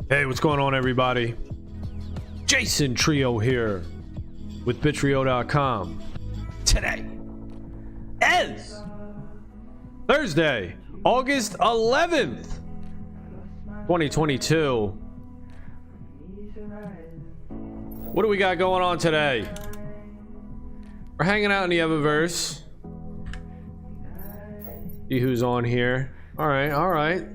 Hey, what's going on, everybody? Jason Trio here with Bittrio.com. Today is Thursday, August 11th, 2022. What do we got going on today? We're hanging out in the EVAVERSE. See who's on here. All right.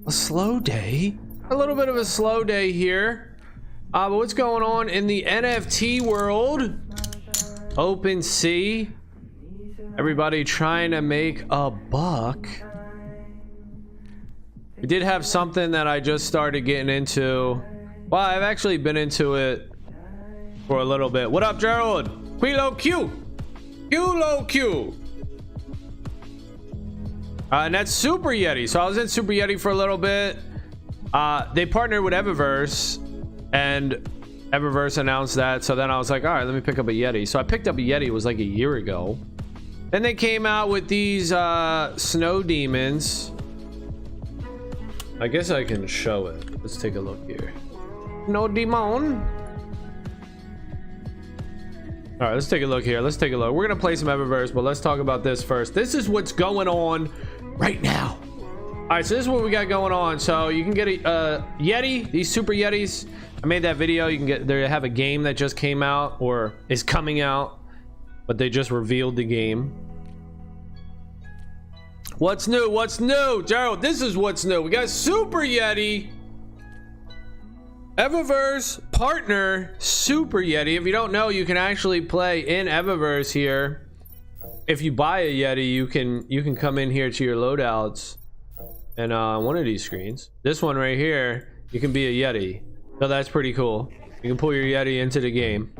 A slow day. A little bit of a slow day here. But what's going on in the NFT world? OpenSea. Everybody trying to make a buck. We did have something that I just started getting into. Well, I've actually been into it for a little bit. What up, Gerald? Quilo Q. Quilo Q. And that's Super Yeti. So I was in Super Yeti for a little bit. They partnered with EVAVERSE, and EVAVERSE announced that. So then I was like, all right, let me pick up a Yeti. So I picked up a Yeti. It was like a year ago. Then they came out with these snow demons. I guess I can show it. Let's take a look here. No demon. All right, let's take a look here. Let's take a look. We're gonna play some EVAVERSE, but let's talk about this first. This is what's going on right now. All right, so this is what we got going on. So you can get a Yeti, these Super Yetis. I made that video. You can get, they have a game that just came out or is coming out, but they just revealed the game. What's new? What's new, Gerald? This is what's new. We got Super Yeti, EVAVERSE partner Super Yeti. If you don't know, you can actually play in EVAVERSE here. If you buy a Yeti, you can come in here to your loadouts. And one of these screens, this one right here, you can be a Yeti. So that's pretty cool. You can pull your Yeti into the game.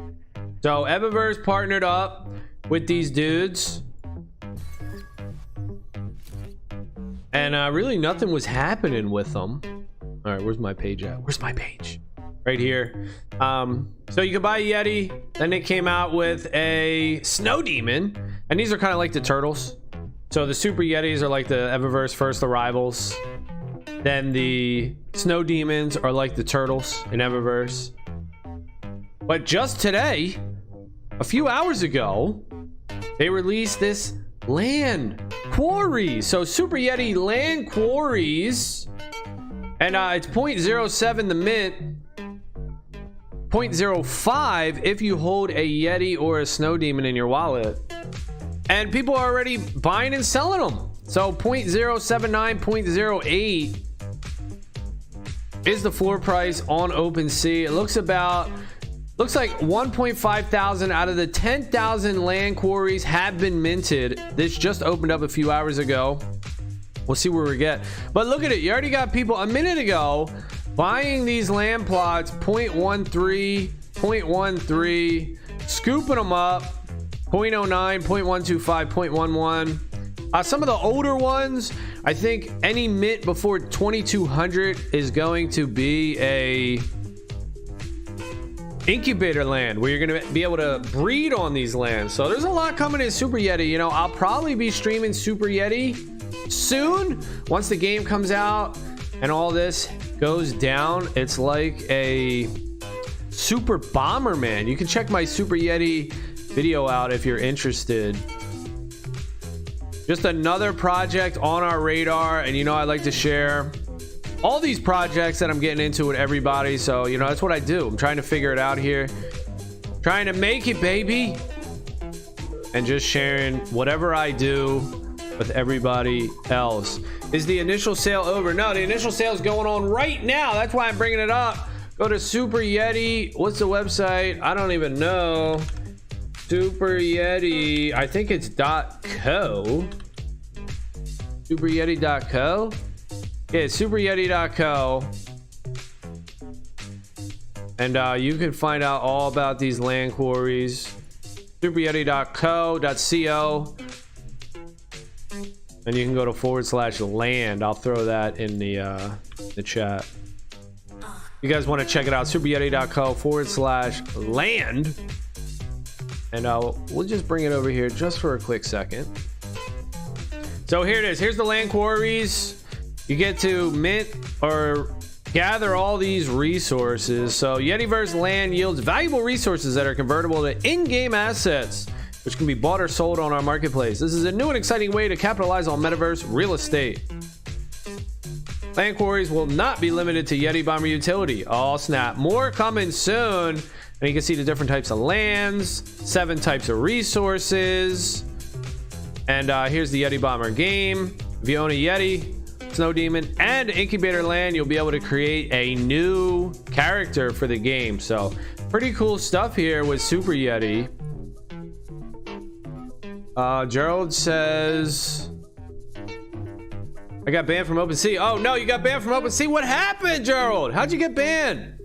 So EVAVERSE partnered up with these dudes, and really nothing was happening with them. All right, where's my page at? Where's my page? Right here. So you can buy a Yeti. Then they came out with a snow demon, and these are kind of like the turtles. So the Super Yetis are like the EVAVERSE first arrivals. Then the snow demons are like the turtles in EVAVERSE. But just today, a few hours ago, they released this land quarry. So Super Yeti land quarries, and it's 0.07 the mint, 0.05 if you hold a Yeti or a snow demon in your wallet. And people are already buying and selling them. So 0.079, 0.08 is the floor price on OpenSea. It looks like 1.5 thousand out of the 10,000 land quarries have been minted. This just opened up a few hours ago. We'll see where we get. But look at it. You already got people a minute ago buying these land plots, 0.13, 0.13, scooping them up. 0.09, 0.125, 0.11. Some of the older ones, I think any mint before 2200 is going to be a incubator land where you're going to be able to breed on these lands. So there's a lot coming in Super Yeti. You know, I'll probably be streaming Super Yeti soon once the game comes out and all this goes down. It's like a super bomber, man. You can check my Super Yeti video out if you're interested. Just another project on our radar, and you know I like to share all these projects that I'm getting into with everybody. So you know that's what I do. I'm trying to figure it out here, trying to make it, baby, and just sharing whatever I do with everybody else. Is the initial sale over? No, the initial sale is going on right now. That's why I'm bringing it up. Go to Super Yeti. What's the website? I don't even know. Super Yeti, I think it's .co. Superyeti.co. Yeah, superyeti.co. And you can find out all about these land quarries. Superyeti.co.co. And you can go to /land. I'll throw that in the chat. You guys want to check it out? Superyeti.co/land. And we'll just bring it over here just for a quick second. So here it is. Here's the land quarries. You get to mint or gather all these resources. So Yetiverse land yields valuable resources that are convertible to in-game assets, which can be bought or sold on our marketplace. This is a new and exciting way to capitalize on metaverse real estate. Land quarries will not be limited to Yeti Bomber utility. Oh snap, more coming soon. And you can see the different types of lands, 7 types of resources. And here's the Yeti Bomber game. If you own a Yeti, Snow Demon, and Incubator Land, you'll be able to create a new character for the game. So pretty cool stuff here with Super Yeti. Gerald says, I got banned from OpenSea. Oh no, you got banned from OpenSea. What happened, Gerald? How'd you get banned?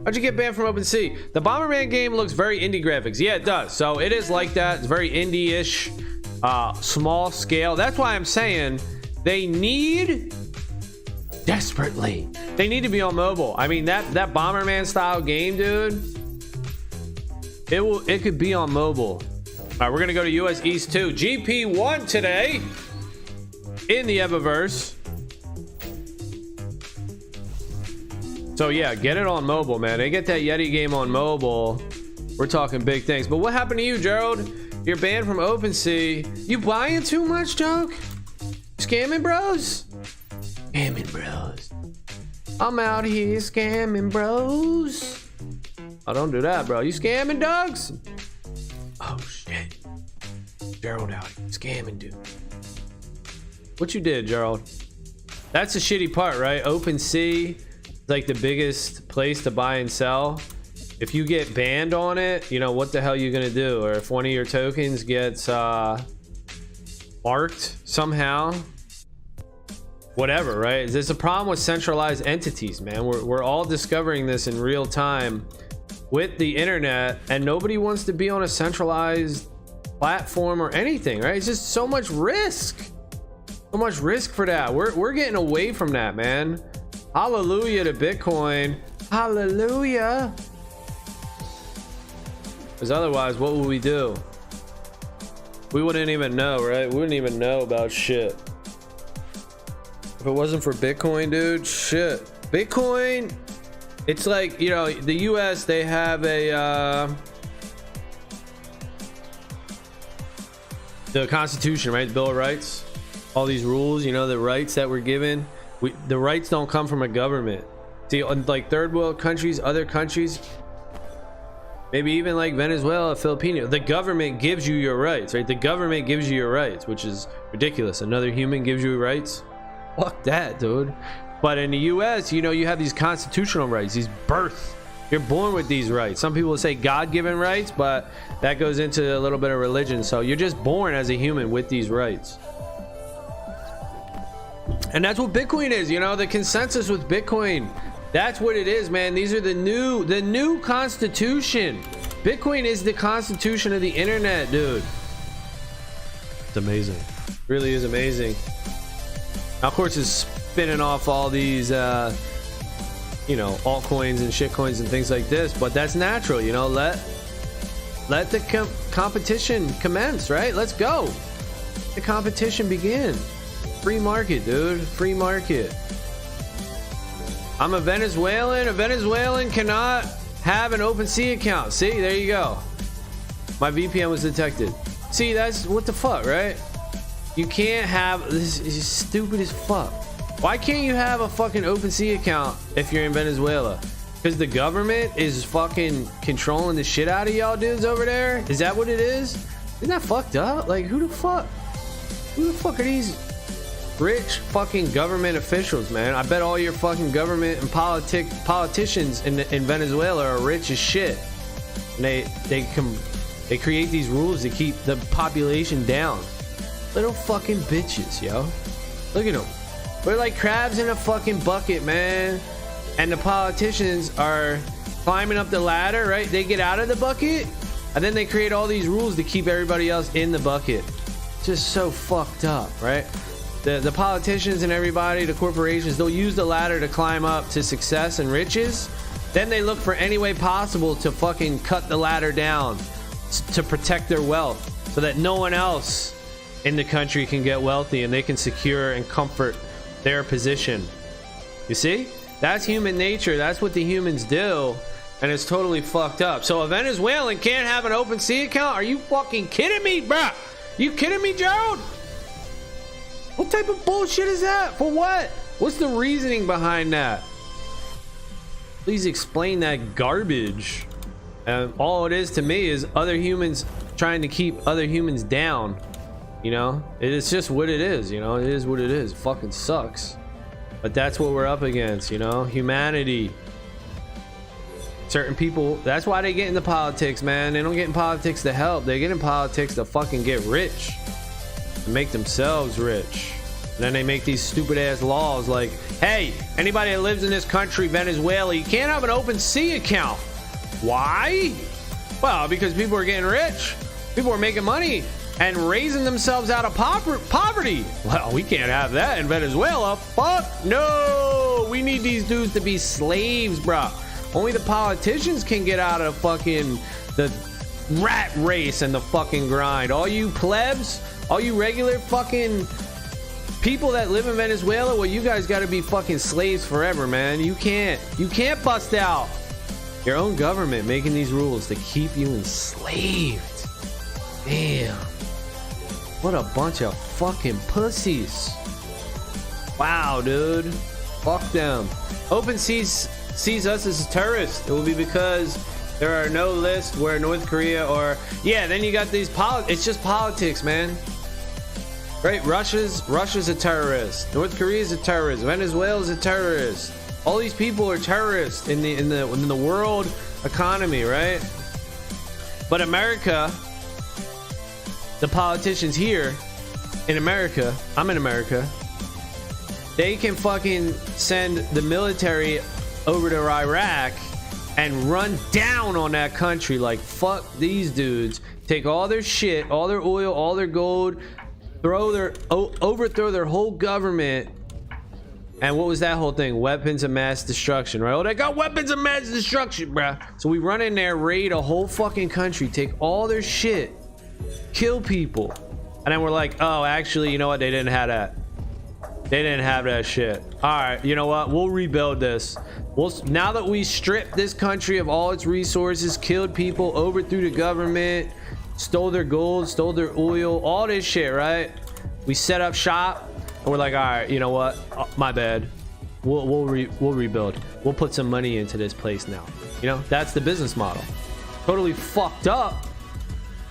How'd you get banned from OpenSea? The Bomberman game looks very indie graphics. Yeah, it does. So it is like that. It's very indie-ish, small scale. That's why I'm saying they need desperately. They need to be on mobile. I mean, that Bomberman style game, dude. It could be on mobile. All right, we're gonna go to US East 2. GP1 today in the EVAVERSE. So yeah, get it on mobile, man. They get that Yeti game on mobile. We're talking big things. But what happened to you, Gerald? You're banned from OpenSea. You buying too much, Joke? Scamming bros? Scamming bros. I'm out here scamming bros. Oh, don't do that, bro. You scamming, dogs? Oh shit. Gerald out here scamming, dude. What you did, Gerald? That's the shitty part, right? OpenSea is like the biggest place to buy and sell. If you get banned on it, you know what the hell you gonna do? Or if one of your tokens gets marked somehow, whatever, right? There's a problem with centralized entities, man. We're all discovering this in real time with the internet, and nobody wants to be on a centralized platform or anything, right? It's just so much risk. So much risk for that. We're getting away from that, man. Hallelujah to Bitcoin. Hallelujah. Because otherwise, what would we do? We wouldn't even know, right? We wouldn't even know about shit. If it wasn't for Bitcoin, dude, shit. Bitcoin, it's like, you know, the US, they have a the Constitution, right? The Bill of Rights. All these rules, you know, the rights that we're given. The rights don't come from a government. See, like third world countries, other countries, maybe even like Venezuela, Filipino, the government gives you your rights, right? The government gives you your rights, which is ridiculous. Another human gives you rights. Fuck that, dude. But in the US, you know, you have these constitutional rights, these birth. You're born with these rights. Some people say God-given rights, but that goes into a little bit of religion. So you're just born as a human with these rights. And that's what Bitcoin is, you know, the consensus with Bitcoin. That's what it is, man. These are the new constitution. Bitcoin is the constitution of the internet, dude. It's amazing. It really is amazing. Now, of course, it's spinning off all these, you know, altcoins and shitcoins and things like this, but that's natural, you know. Let the competition commence, right? Let's go. The competition begin. Free market, dude. Free market. I'm a Venezuelan. A Venezuelan cannot have an OpenSea account. See, there you go. My VPN was detected. See, that's what the fuck, right? You can't have this. Is stupid as fuck. Why can't you have a fucking OpenSea account if you're in Venezuela? Because the government is fucking controlling the shit out of y'all dudes over there? Is that what it is? Isn't that fucked up? Like, who the fuck are these rich fucking government officials, man? I bet all your fucking government and politicians in Venezuela are rich as shit. And they create these rules to keep the population down. Little fucking bitches, yo. Look at them. We're like crabs in a fucking bucket, man. And the politicians are climbing up the ladder, right? They get out of the bucket, and then they create all these rules to keep everybody else in the bucket. Just so fucked up, right? The politicians and everybody, the corporations, they'll use the ladder to climb up to success and riches. Then they look for any way possible to fucking cut the ladder down to protect their wealth so that no one else in the country can get wealthy and they can secure and comfort their position. You see? That's human nature. That's what the humans do. And it's totally fucked up. So a Venezuelan can't have an open sea account? Are you fucking kidding me, bruh? You kidding me, Gerald? What type of bullshit is that? For what? What's the reasoning behind that? Please explain that garbage. And all it is to me is other humans trying to keep other humans down. You know, it's just what it is. You know, it is what it is. It fucking sucks. But that's what we're up against, you know, humanity. Certain people, that's why they get into politics, man. They don't get in politics to help. They get in politics to fucking get rich, to make themselves rich. And then they make these stupid ass laws like, hey, anybody that lives in this country, Venezuela, you can't have an open sea account. Why? Well, because people are getting rich. People are making money and raising themselves out of poverty. Well, we can't have that in Venezuela. Fuck no. We need these dudes to be slaves, bruh. Only the politicians can get out of fucking the rat race and the fucking grind. All you plebs, all you regular fucking people that live in Venezuela, well, you guys got to be fucking slaves forever, man. You can't bust out. Your own government making these rules to keep you enslaved. Damn. What a bunch of fucking pussies. Wow, dude. Fuck them. Open seas sees us as terrorists. It will be because there are no lists where North Korea or then you got these it's just politics, man. Right? Russia's a terrorist. North Korea's a terrorist. Venezuela's a terrorist. All these people are terrorists in the world economy, right? But America, the politicians here in America, I'm in America, they can fucking send the military over to Iraq and run down on that country like fuck these dudes, take all their shit, all their oil, all their gold, overthrow their whole government. And what was that whole thing? Weapons of mass destruction, right? Oh, they got weapons of mass destruction, bruh. So we run in there, raid a whole fucking country, take all their shit, kill people, and then we're like, oh, actually, you know what? They didn't have that. They didn't have that shit. All right, you know what? We'll rebuild this. Now that we stripped this country of all its resources, killed people, overthrew the government, stole their gold, stole their oil, all this shit, right? We set up shop, and we're like, all right, you know what? Oh, my bad. We'll rebuild. We'll put some money into this place now. You know, that's the business model. Totally fucked up.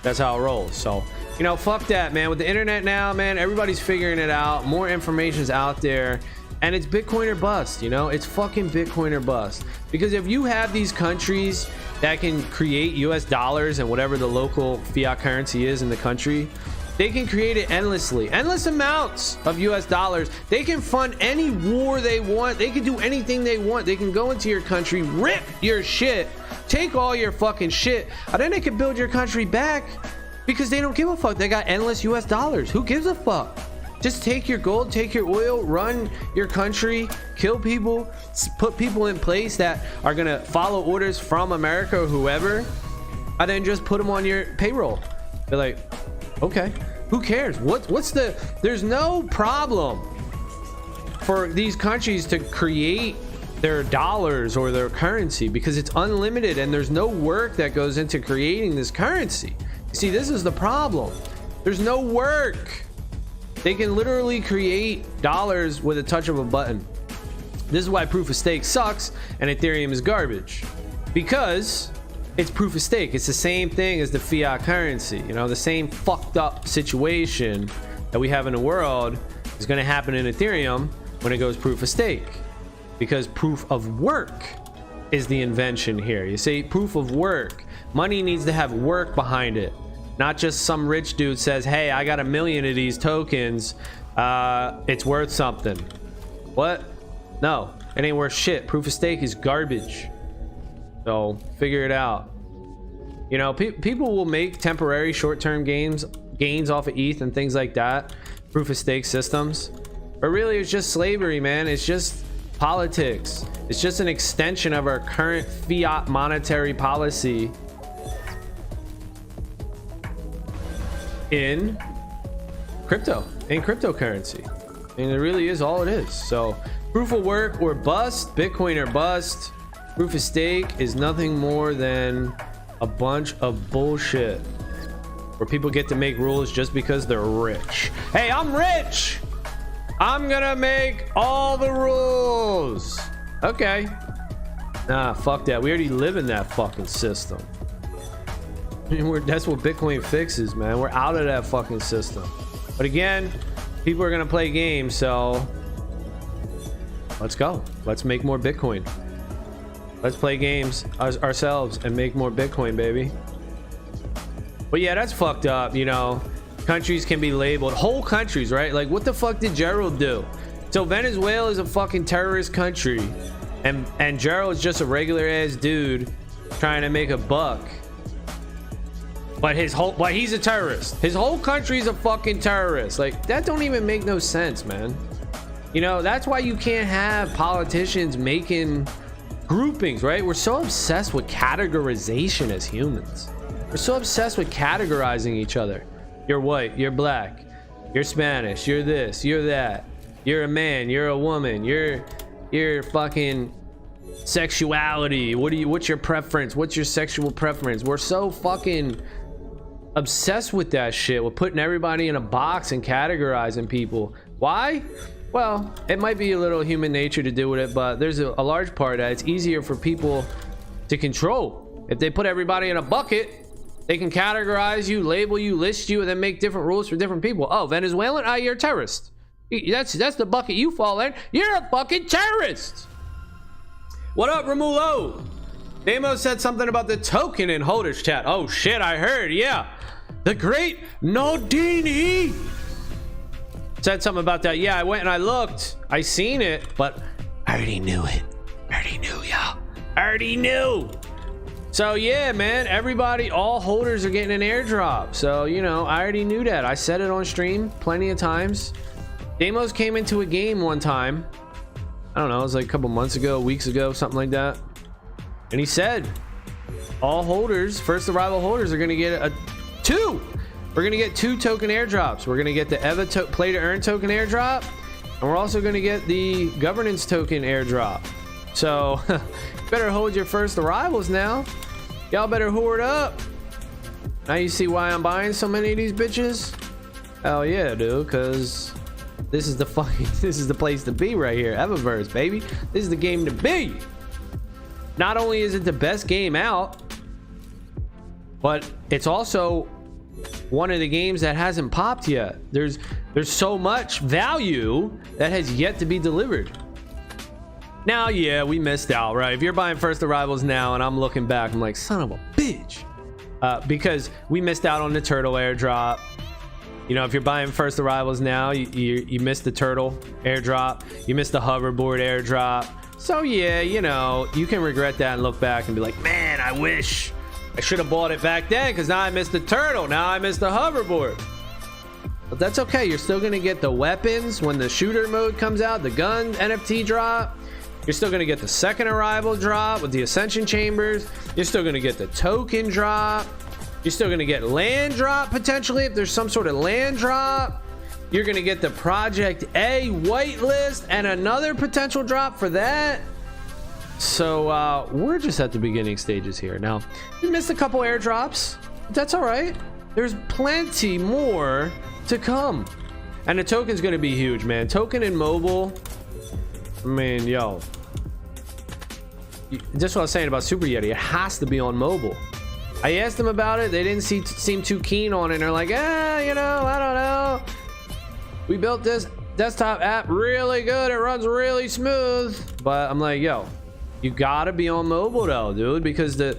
That's how it rolls. So, you know, fuck that, man. With the internet now, man, everybody's figuring it out. More information's out there, and it's Bitcoin or bust. You know, it's fucking Bitcoin or bust. Because if you have these countries that can create US dollars and whatever the local fiat currency is in the country, they can create it endlessly, endless amounts of US dollars. They can fund any war they want. They can do anything they want. They can go into your country, rip your shit, take all your fucking shit, and then they can build your country back because they don't give a fuck. They got endless US dollars. Who gives a fuck? Just take your gold, take your oil, run your country, kill people, put people in place that are gonna follow orders from America or whoever, and then just put them on your payroll. They're like, okay, who cares? There's no problem for these countries to create their dollars or their currency because it's unlimited and there's no work that goes into creating this currency. See, this is the problem. There's no work. They can literally create dollars with a touch of a button. This is why proof of stake sucks and Ethereum is garbage, because it's proof of stake. It's the same thing as the fiat currency. You know, the same fucked up situation that we have in the world is going to happen in Ethereum when it goes proof of stake, because proof of work is the invention here. You see, proof of work. Money needs to have work behind it, not just some rich dude says, hey, I got 1 million of these tokens, it's worth something. What? No, it ain't worth shit. Proof of stake is garbage. So figure it out. You know, people will make temporary short-term gains off of ETH and things like that, proof of stake systems, but really it's just slavery, man. It's just politics. It's just an extension of our current fiat monetary policy in cryptocurrency. And it really is all it is. So Proof of work or bust. Bitcoin or bust. Proof of stake is nothing more than a bunch of bullshit where people get to make rules just because they're rich. Hey, I'm rich. I'm gonna make all the rules. Okay. Nah, fuck that. We already live in that fucking system. That's what Bitcoin fixes, man. We're out of that fucking system. But again, people are gonna play games, so let's go. Let's make more Bitcoin. Let's play games ourselves and make more Bitcoin, baby. But yeah, that's fucked up. You know, countries can be labeled, whole countries, right? Like, what the fuck did Gerald do? So Venezuela is a fucking terrorist country, and Gerald's just a regular ass dude trying to make a buck. But he's a terrorist. His whole country's a fucking terrorist. Like, that don't even make no sense, man. You know, that's why you can't have politicians making groupings, right? We're so obsessed with categorization as humans. We're so obsessed with categorizing each other. You're white, you're black, you're Spanish, you're this, you're that, you're a man, you're a woman, you're fucking sexuality. What's your preference? What's your sexual preference? We're so fucking obsessed with that shit. We're putting everybody in a box and categorizing people. Why? Well, it might be a little human nature to do with it, but there's a large part that it's easier for people to control. If they put everybody in a bucket, they can categorize you, label you, list you, and then make different rules for different people. Oh, Venezuelan? Ah, you're a terrorist. That's the bucket you fall in. You're a fucking terrorist. What up, Romulo? Nemo said something about the token in holders chat. Oh shit, I heard. Yeah, the great Nodini said something about that. Yeah, I went and I looked. I seen it, but I already knew it. I already knew, y'all. I already knew. So yeah, man, everybody, all holders are getting an airdrop. So, you know, I already knew that. I said it on stream plenty of times. Demos came into a game one time. I don't know, it was like a couple months ago, weeks ago, something like that. And he said, all holders, first arrival holders, are gonna get we're gonna get 2 token airdrops. We're gonna get the play to earn token airdrop, and we're also gonna get the governance token airdrop. So better hold your first arrivals now. Y'all better hoard up. Now you see why I'm buying so many of these bitches? Hell yeah, dude, because this is the place to be right here. EVAVERSE, baby. This is the game to be. Not only is it the best game out, but it's also one of the games that hasn't popped yet. There's so much value that has yet to be delivered. Now, yeah, we missed out, right? If you're buying first arrivals now and I'm looking back, I'm like, son of a bitch. Because we missed out on the turtle airdrop. You know, if you're buying first arrivals now, you missed the turtle airdrop. You missed the hoverboard airdrop. So yeah, you know, you can regret that and look back and be like, man, I wish I should have bought it back then, because now I missed the turtle. Now I missed the hoverboard. But that's okay. You're still going to get the weapons when the shooter mode comes out, the gun NFT drop. You're still going to get the second arrival drop with the ascension chambers. You're still going to get the token drop. You're still going to get land drop potentially if there's some sort of land drop. You're going to get the Project A whitelist and another potential drop for that. So we're just at the beginning stages here. Now, we missed a couple airdrops. That's all right. There's plenty more to come. And the token's going to be huge, man. Token and mobile. I mean, yo. Just what I was saying about Super Yeti. It has to be on mobile. I asked them about it. They didn't seem too keen on it. They're like, you know, I don't know. We built this desktop app really good. It runs really smooth. But I'm like, yo, you gotta be on mobile though, dude, because the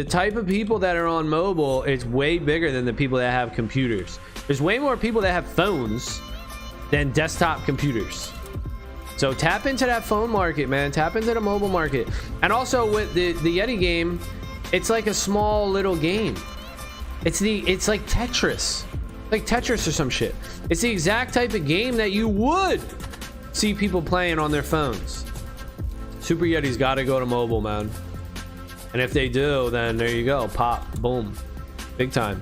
type of people that are on mobile is way bigger than the people that have computers. There's way more people that have phones than desktop computers. So tap into that phone market, man. Tap into the mobile market. And also with the Yeti game, it's like a small little game. It's like Tetris. Like Tetris or some shit. It's the exact type of game that you would see people playing on their phones. Super Yeti's got to go to mobile, man. And if they do, then there you go. Pop. Boom. Big time.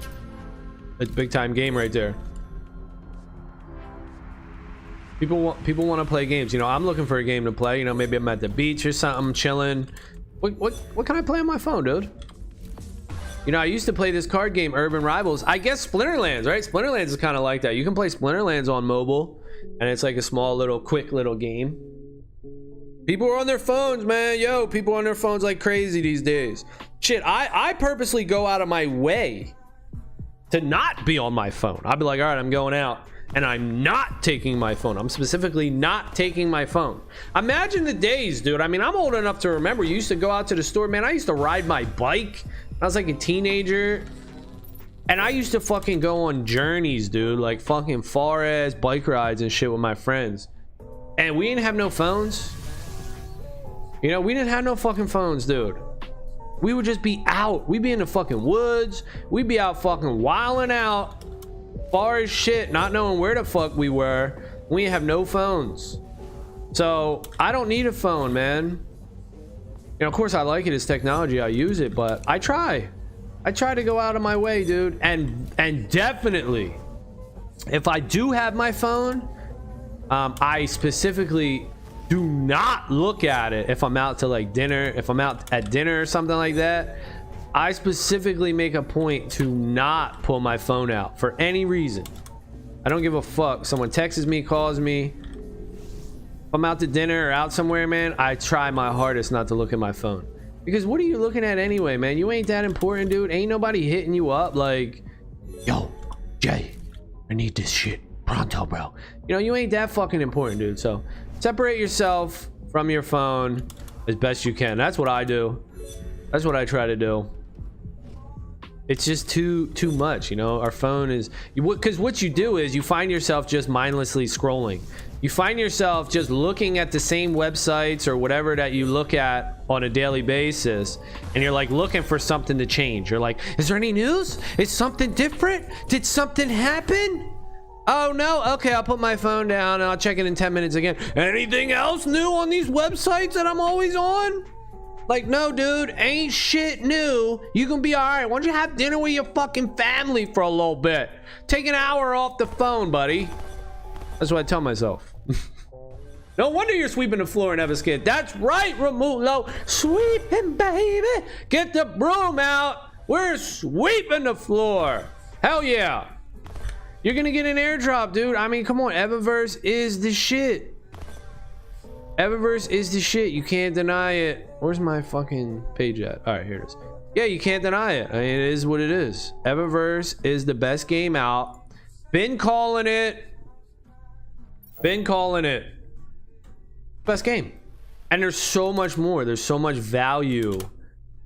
It's a big time game right there. People want to play games. You know, I'm looking for a game to play. You know, maybe I'm at the beach or something, chilling. What can I play on my phone, dude? You know, I used to play this card game, Urban Rivals. I guess Splinterlands, right? Splinterlands is kind of like that. You can play Splinterlands on mobile, and it's like a small little, quick little game. People are on their phones, man. Yo, people are on their phones like crazy these days. Shit, I purposely go out of my way to not be on my phone. I'll be like, all right, I'm going out, and I'm not taking my phone. I'm specifically not taking my phone. Imagine the days, dude. I mean, I'm old enough to remember. You used to go out to the store, man. I used to ride my bike. I was like a teenager, and I used to fucking go on journeys, dude, like fucking far ass bike rides and shit with my friends, and we didn't have no phones. You know, we didn't have no fucking phones, dude. We would just be out. We'd be in the fucking woods. We'd be out fucking wilding out, far as shit, not knowing where the fuck we were. We didn't have no phones. So I don't need a phone, man. You know, of course I like it as technology. I use it, but I try to go out of my way, dude. And definitely, if I do have my phone, I specifically do not look at it if I'm out to like dinner. If I'm out at dinner or something like that, I specifically make a point to not pull my phone out for any reason. I don't give a fuck. Someone texts me, calls me. If I'm out to dinner or out somewhere, man, I try my hardest not to look at my phone. Because what are you looking at anyway, man? You ain't that important, dude. Ain't nobody hitting you up like, yo, Jay, I need this shit pronto, bro. You know, you ain't that fucking important, dude. So separate yourself from your phone as best you can. That's what I do. That's what I try to do. It's just too much, you know. Our phone is, because what you do is you find yourself just mindlessly scrolling. You find yourself just looking at the same websites or whatever that you look at on a daily basis, and you're like looking for something to change. You're like, is there any news? Is something different? Did something happen? Oh no, okay, I'll put my phone down and I'll check it in 10 minutes again. Anything else new on these websites that I'm always on? Like, no, dude, ain't shit new. You can be all right. Why don't you have dinner with your fucking family for a little bit? Take an hour off the phone, buddy. That's what I tell myself. No wonder you're sweeping the floor in Everskid. That's right, Ramulo. Sweeping, baby. Get the broom out. We're sweeping the floor. Hell yeah. You're gonna get an airdrop, dude. I mean, come on. EVAVERSE is the shit. EVAVERSE is the shit. You can't deny it. Where's my fucking page at? All right, here it is. Yeah, you can't deny it. I mean, it is what it is. EVAVERSE is the best game out. Been calling it. Been calling it. Best game. And there's so much more. There's so much value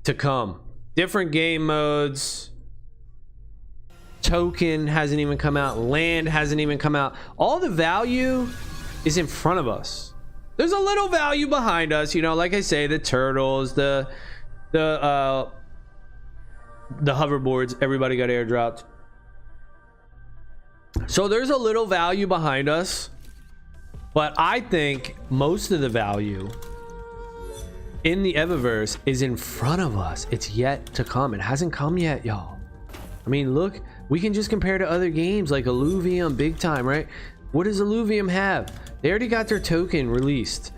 to come. Different game modes. Token hasn't even come out. Land hasn't even come out. All the value is in front of us. There's a little value behind us, you know, like I say, the turtles, the hoverboards, everybody got airdropped. So there's a little value behind us, but I think most of the value in the EVAVERSE is in front of us. It's yet to come. It hasn't come yet, y'all. I mean, look, we can just compare to other games like Illuvium, Big Time, right? What does Illuvium have? They already got their token released.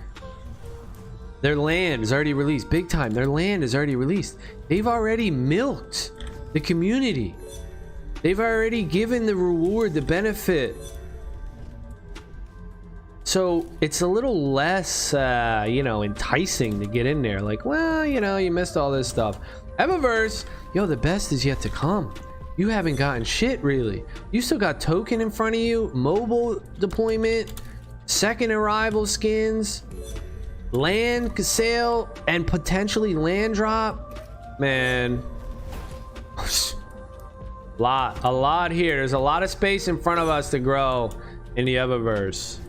Their land is already released. Big Time, their land is already released. They've already milked the community. They've already given the reward, the benefit. So it's a little less, you know, enticing to get in there. Like, well, you know, you missed all this stuff. EVAVERSE, yo, the best is yet to come. You haven't gotten shit, really. You still got token in front of you, mobile deployment, second arrival skins, land sale, and potentially land drop. Man, a lot here. There's a lot of space in front of us to grow in the EVAVERSE.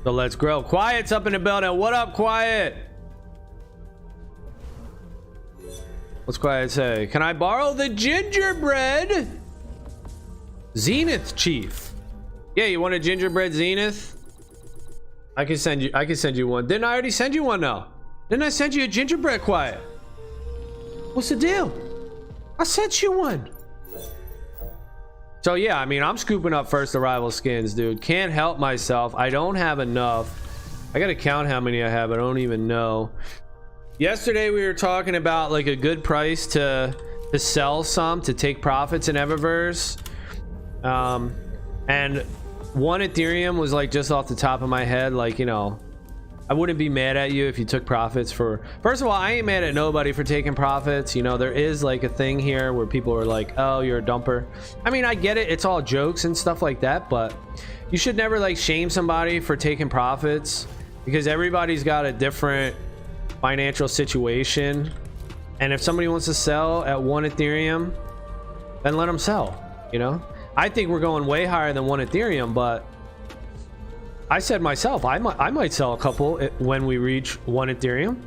So let's grow. Quiet's up in the building. What up, Quiet? What's Quiet say? Can I borrow the gingerbread? Zenith Chief. Yeah, you want a gingerbread Zenith? I can send you one. Didn't I already send you one now? Didn't I send you a gingerbread, Quiet? What's the deal? I sent you one. So yeah, I mean, I'm scooping up first arrival skins, dude. Can't help myself. I don't have enough. I gotta count how many I have. I don't even know. Yesterday we were talking about like a good price to sell some to take profits in EVAVERSE, and 1 Ethereum was like just off the top of my head. Like, you know, I wouldn't be mad at you if you took profits for. First of all, I ain't mad at nobody for taking profits. You know, there is like a thing here where people are like, oh, you're a dumper. I mean, I get it, it's all jokes and stuff like that, but you should never like shame somebody for taking profits, because everybody's got a different financial situation. And if somebody wants to sell at 1 Ethereum, then let them sell. You know, I think we're going way higher than 1 Ethereum, but I said myself, I might sell a couple when we reach 1 Ethereum.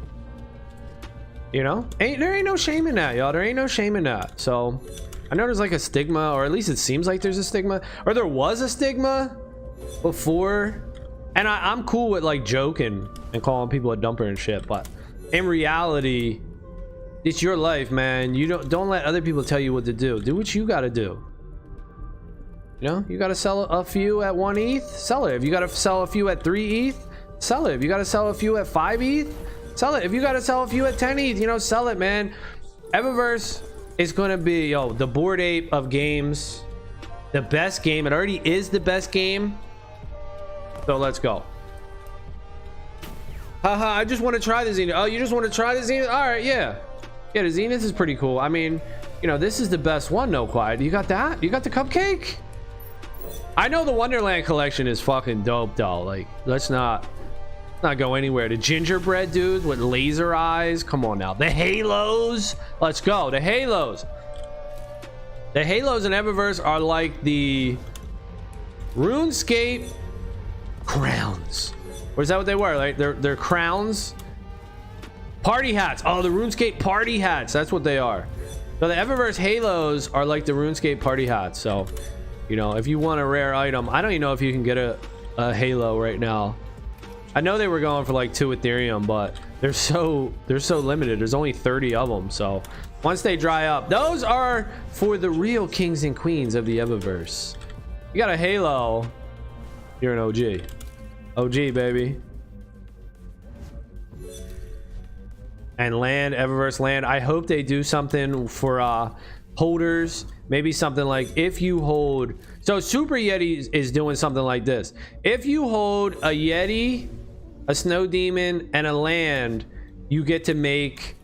You know, there ain't no shame in that, y'all. There ain't no shame in that. So I know there's like a stigma, or at least it seems like there's a stigma, or there was a stigma before. And I'm cool with like joking and calling people a dumper and shit, but in reality, it's your life, man. You don't let other people tell you what to do. Do what you got to do. You know, you got to sell a few at 1 ETH, sell it. If you got to sell a few at 3 ETH, sell it. If you got to sell a few at 5 ETH, sell it. If you got to sell a few at 10 ETH, you know, sell it, man. EVAVERSE is going to be, yo, the Bored Ape of games, the best game. It already is the best game. So let's go. Haha, I just want to try the Zenith. Oh, you just want to try the Zenith? All right, yeah. Yeah, the Zenith is pretty cool. I mean, you know, this is the best one, no quiet. You got that? You got the cupcake? I know the Wonderland collection is fucking dope, though. Like, let's not go anywhere. The gingerbread dudes with laser eyes. Come on now. The halos. Let's go. The halos. The halos in EVAVERSE are like the RuneScape crowns. Or is that what they were? Like, they're crowns. Party hats. Oh, the RuneScape party hats. That's what they are. So the EVAVERSE halos are like the RuneScape party hats. So, you know, if you want a rare item, I don't even know if you can get a halo right now. I know they were going for like 2 Ethereum, but they're so limited. There's only 30 of them. So once they dry up, those are for the real kings and queens of the EVAVERSE. You got a halo, you're an OG. OG, baby. And land, EVAVERSE land. I hope they do something for holders. Maybe something like, if you hold, so Super Yeti is doing something like this. If you hold a Yeti, a Snow Demon, and a land, you get to make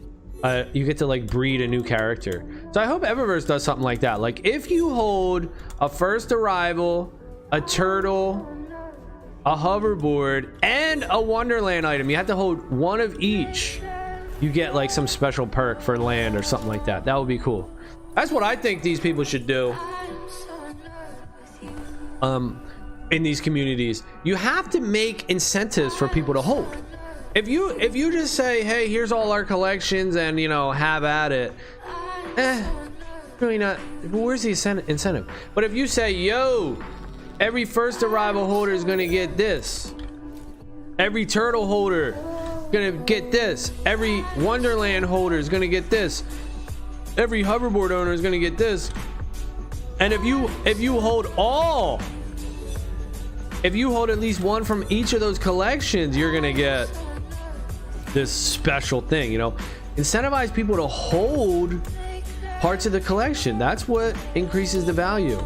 you get to like breed a new character. So I hope EVAVERSE does something like that. Like, if you hold a first arrival, a turtle, a hoverboard, and a Wonderland item, you have to hold one of each, you get like some special perk for land or something like that. That would be cool. That's what I think these people should do. In these communities, you have to make incentives for people to hold. If you just say, hey, here's all our collections and, you know, have at it, really not. Where's the incentive? But if you say, yo, every first arrival holder is gonna get this, every turtle holder gonna get this, every Wonderland holder is gonna get this, every hoverboard owner is gonna get this, and if you hold all, if you hold at least one from each of those collections, you're gonna get this special thing. You know, incentivize people to hold parts of the collection. That's what increases the value.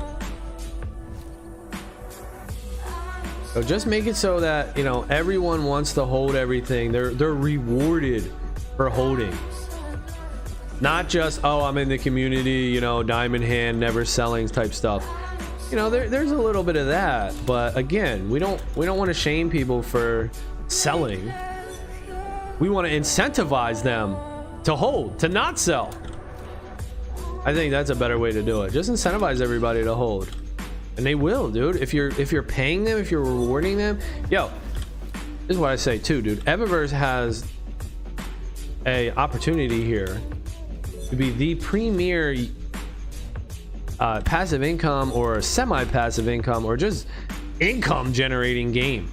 So just make it so that, you know, everyone wants to hold everything. They're rewarded for holding. Not just, oh, I'm in the community, you know, diamond hand, never selling type stuff. You know, there's a little bit of that, but again, we don't want to shame people for selling. We want to incentivize them to hold, to not sell. I think that's a better way to do it. Just incentivize everybody to hold. And they will, dude. If you're paying them, if you're rewarding them, yo, this is what I say too, dude. EVAVERSE has a opportunity here to be the premier passive income or semi-passive income or just income generating game.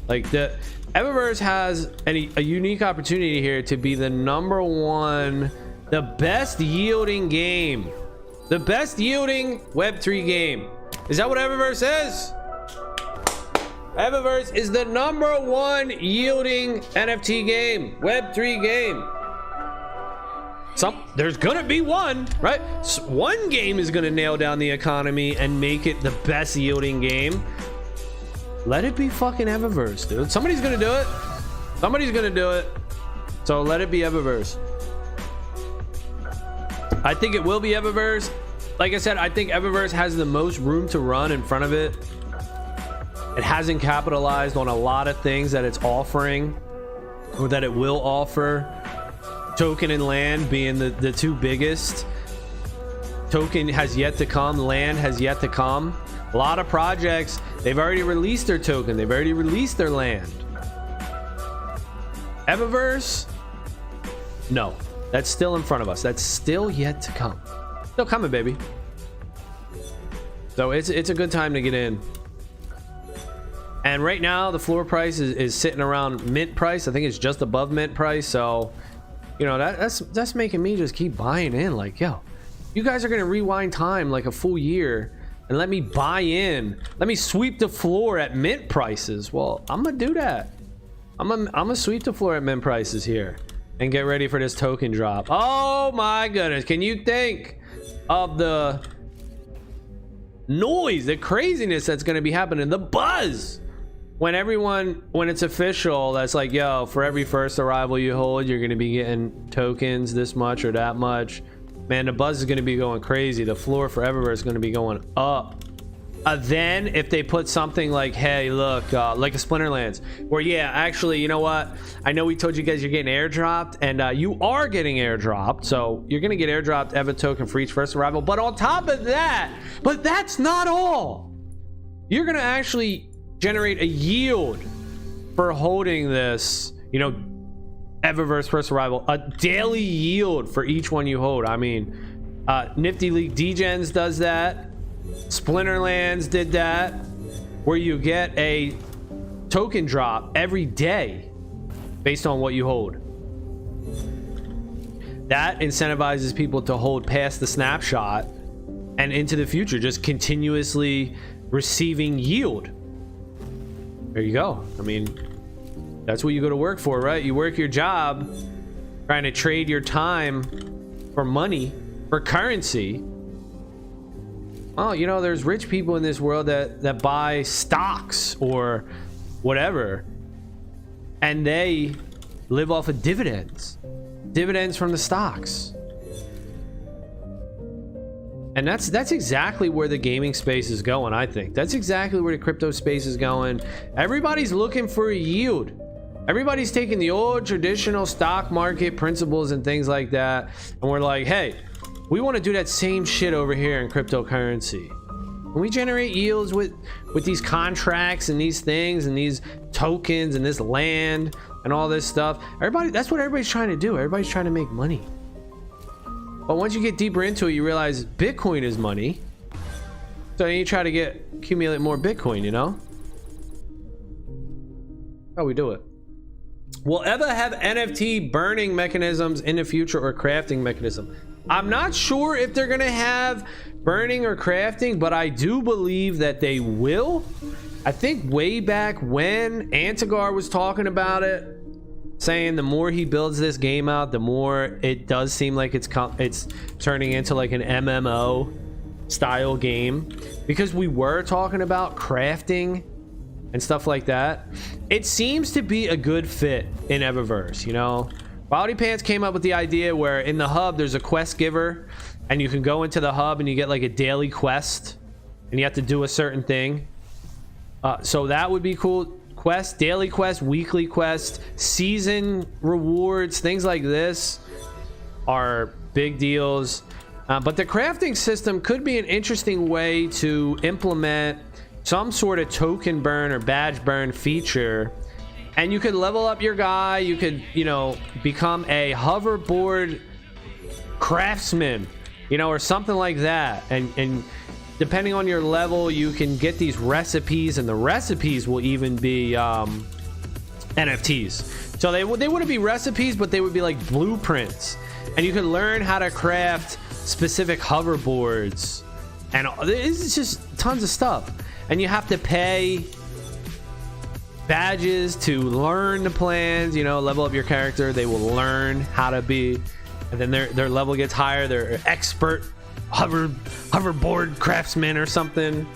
Like, the EVAVERSE has a unique opportunity here to be the #1, the best yielding game The best yielding Web3 game. Is that what EVAVERSE is? EVAVERSE is the #1 yielding NFT game, Web3 game. There's gonna be one, right? One game is gonna nail down the economy and make it the best yielding game. Let it be fucking EVAVERSE, dude. Somebody's gonna do it. Somebody's gonna do it. So let it be EVAVERSE. I think it will be EVAVERSE. Like I said, I think EVAVERSE has the most room to run in front of it. It hasn't capitalized on a lot of things that it's offering or that it will offer. Token and land being the two biggest. Token has yet to come. Land has yet to come. A lot of projects, they've already released their token. They've already released their land. EVAVERSE? No. That's still in front of us. That's still yet to come. Still coming, baby. So it's a good time to get in. And right now, the floor price is sitting around mint price. I think it's just above mint price. So, you know, that's making me just keep buying in. Like, yo, you guys are gonna rewind time like a full year and let me buy in. Let me sweep the floor at mint prices. Well, I'm gonna do that. I'm gonna sweep the floor at mint prices here and get ready for this token drop. Oh my goodness, can you think of the noise, the craziness that's gonna be happening, the buzz when it's official, that's like, yo, for every first arrival you hold, you're gonna be getting tokens this much or that much. Man, the buzz is gonna be going crazy. The floor for EVAVERSE is gonna be going up. Then if they put something like, hey, look, like a Splinterlands, where, yeah, actually, you know what, I know we told you guys you're getting airdropped, and you are getting airdropped, so you're gonna get airdropped EVA token for each first arrival. But on top of that, but that's not all, you're gonna actually generate a yield for holding this, you know, EVAVERSE first arrival, a daily yield for each one you hold. I mean, Nifty League Degens does that. Splinterlands did that, where you get a token drop every day based on what you hold. That incentivizes people to hold past the snapshot and into the future, just continuously receiving yield. There you go. I mean, that's what you go to work for, right? You work your job trying to trade your time for money, for currency. Oh, you know, there's rich people in this world that buy stocks or whatever, and they live off of dividends from the stocks. And that's exactly where the gaming space is going. I think that's exactly where the crypto space is going. Everybody's looking for a yield. Everybody's taking the old traditional stock market principles and things like that, and we're like, hey, we want to do that same shit over here in cryptocurrency. When we generate yields with these contracts and these things and these tokens and this land and all this stuff, that's what everybody's trying to do. Everybody's trying to make money. But once you get deeper into it, you realize Bitcoin is money. So you try to accumulate more Bitcoin, you know? How we do it. Will EVA have NFT burning mechanisms in the future or crafting mechanism? I'm not sure if they're gonna have burning or crafting, but I do believe that they will. I think way back when Antigar was talking about it, saying the more he builds this game out, the more it does seem like it's turning into like an MMO style game, because we were talking about crafting and stuff like that. It seems to be a good fit in EVAVERSE, you know. Baldy Pants came up with the idea where in the hub there's a quest giver, and you can go into the hub and you get like a daily quest and you have to do a certain thing. So that would be cool. Quest, daily quest, weekly quest, season rewards, things like this are big deals. But the crafting system could be an interesting way to implement some sort of token burn or badge burn feature. And you could level up your guy. You could, you know, become a hoverboard craftsman, you know, or something like that. And depending on your level, you can get these recipes, and the recipes will even be NFTs. So they wouldn't be recipes, but they would be like blueprints. And you could learn how to craft specific hoverboards, and it's just tons of stuff. And you have to pay badges to learn the plans, you know, level up your character. They will learn how to be, and then their level gets higher. They're an expert hoverboard craftsman or something.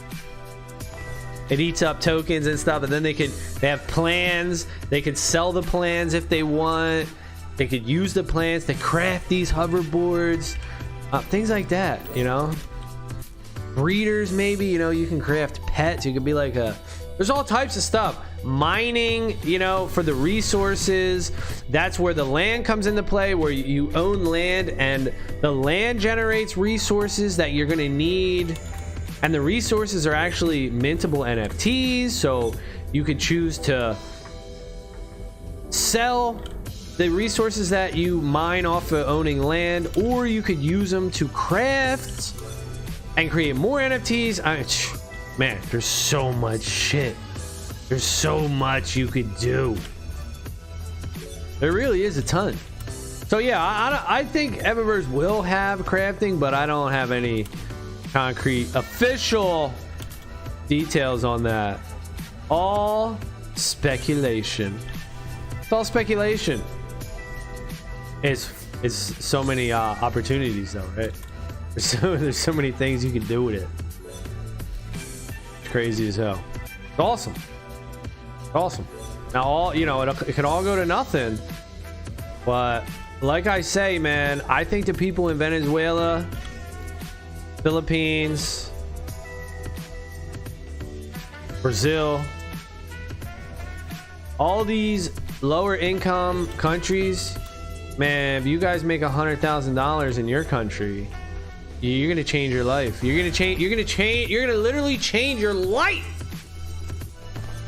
It eats up tokens and stuff, and then they have plans. They could sell the plans if they want. They could use the plans to craft these hoverboards, things like that, you know. Breeders, maybe, you know, you can craft pets. You could be like there's all types of stuff. Mining, you know, for the resources. That's where the land comes into play, where you own land, and the land generates resources that you're going to need. And the resources are actually mintable NFTs, so you could choose to sell the resources that you mine off of owning land, or you could use them to craft and create more NFTs. Man, there's so much shit. There's so much you could do. There really is a ton. So yeah, I think EVAVERSE will have crafting, but I don't have any concrete official details on that. All speculation. It's all speculation. It's so many opportunities though, right? There's so many things you can do with it. It's crazy as hell. It's awesome. It's awesome. Now all, you know, it could all go to nothing, but like I say, man, I think the people in Venezuela, Philippines, Brazil, all these lower income countries, man, if you guys make $100,000 in your country, you're gonna change your life. You're gonna literally change your life.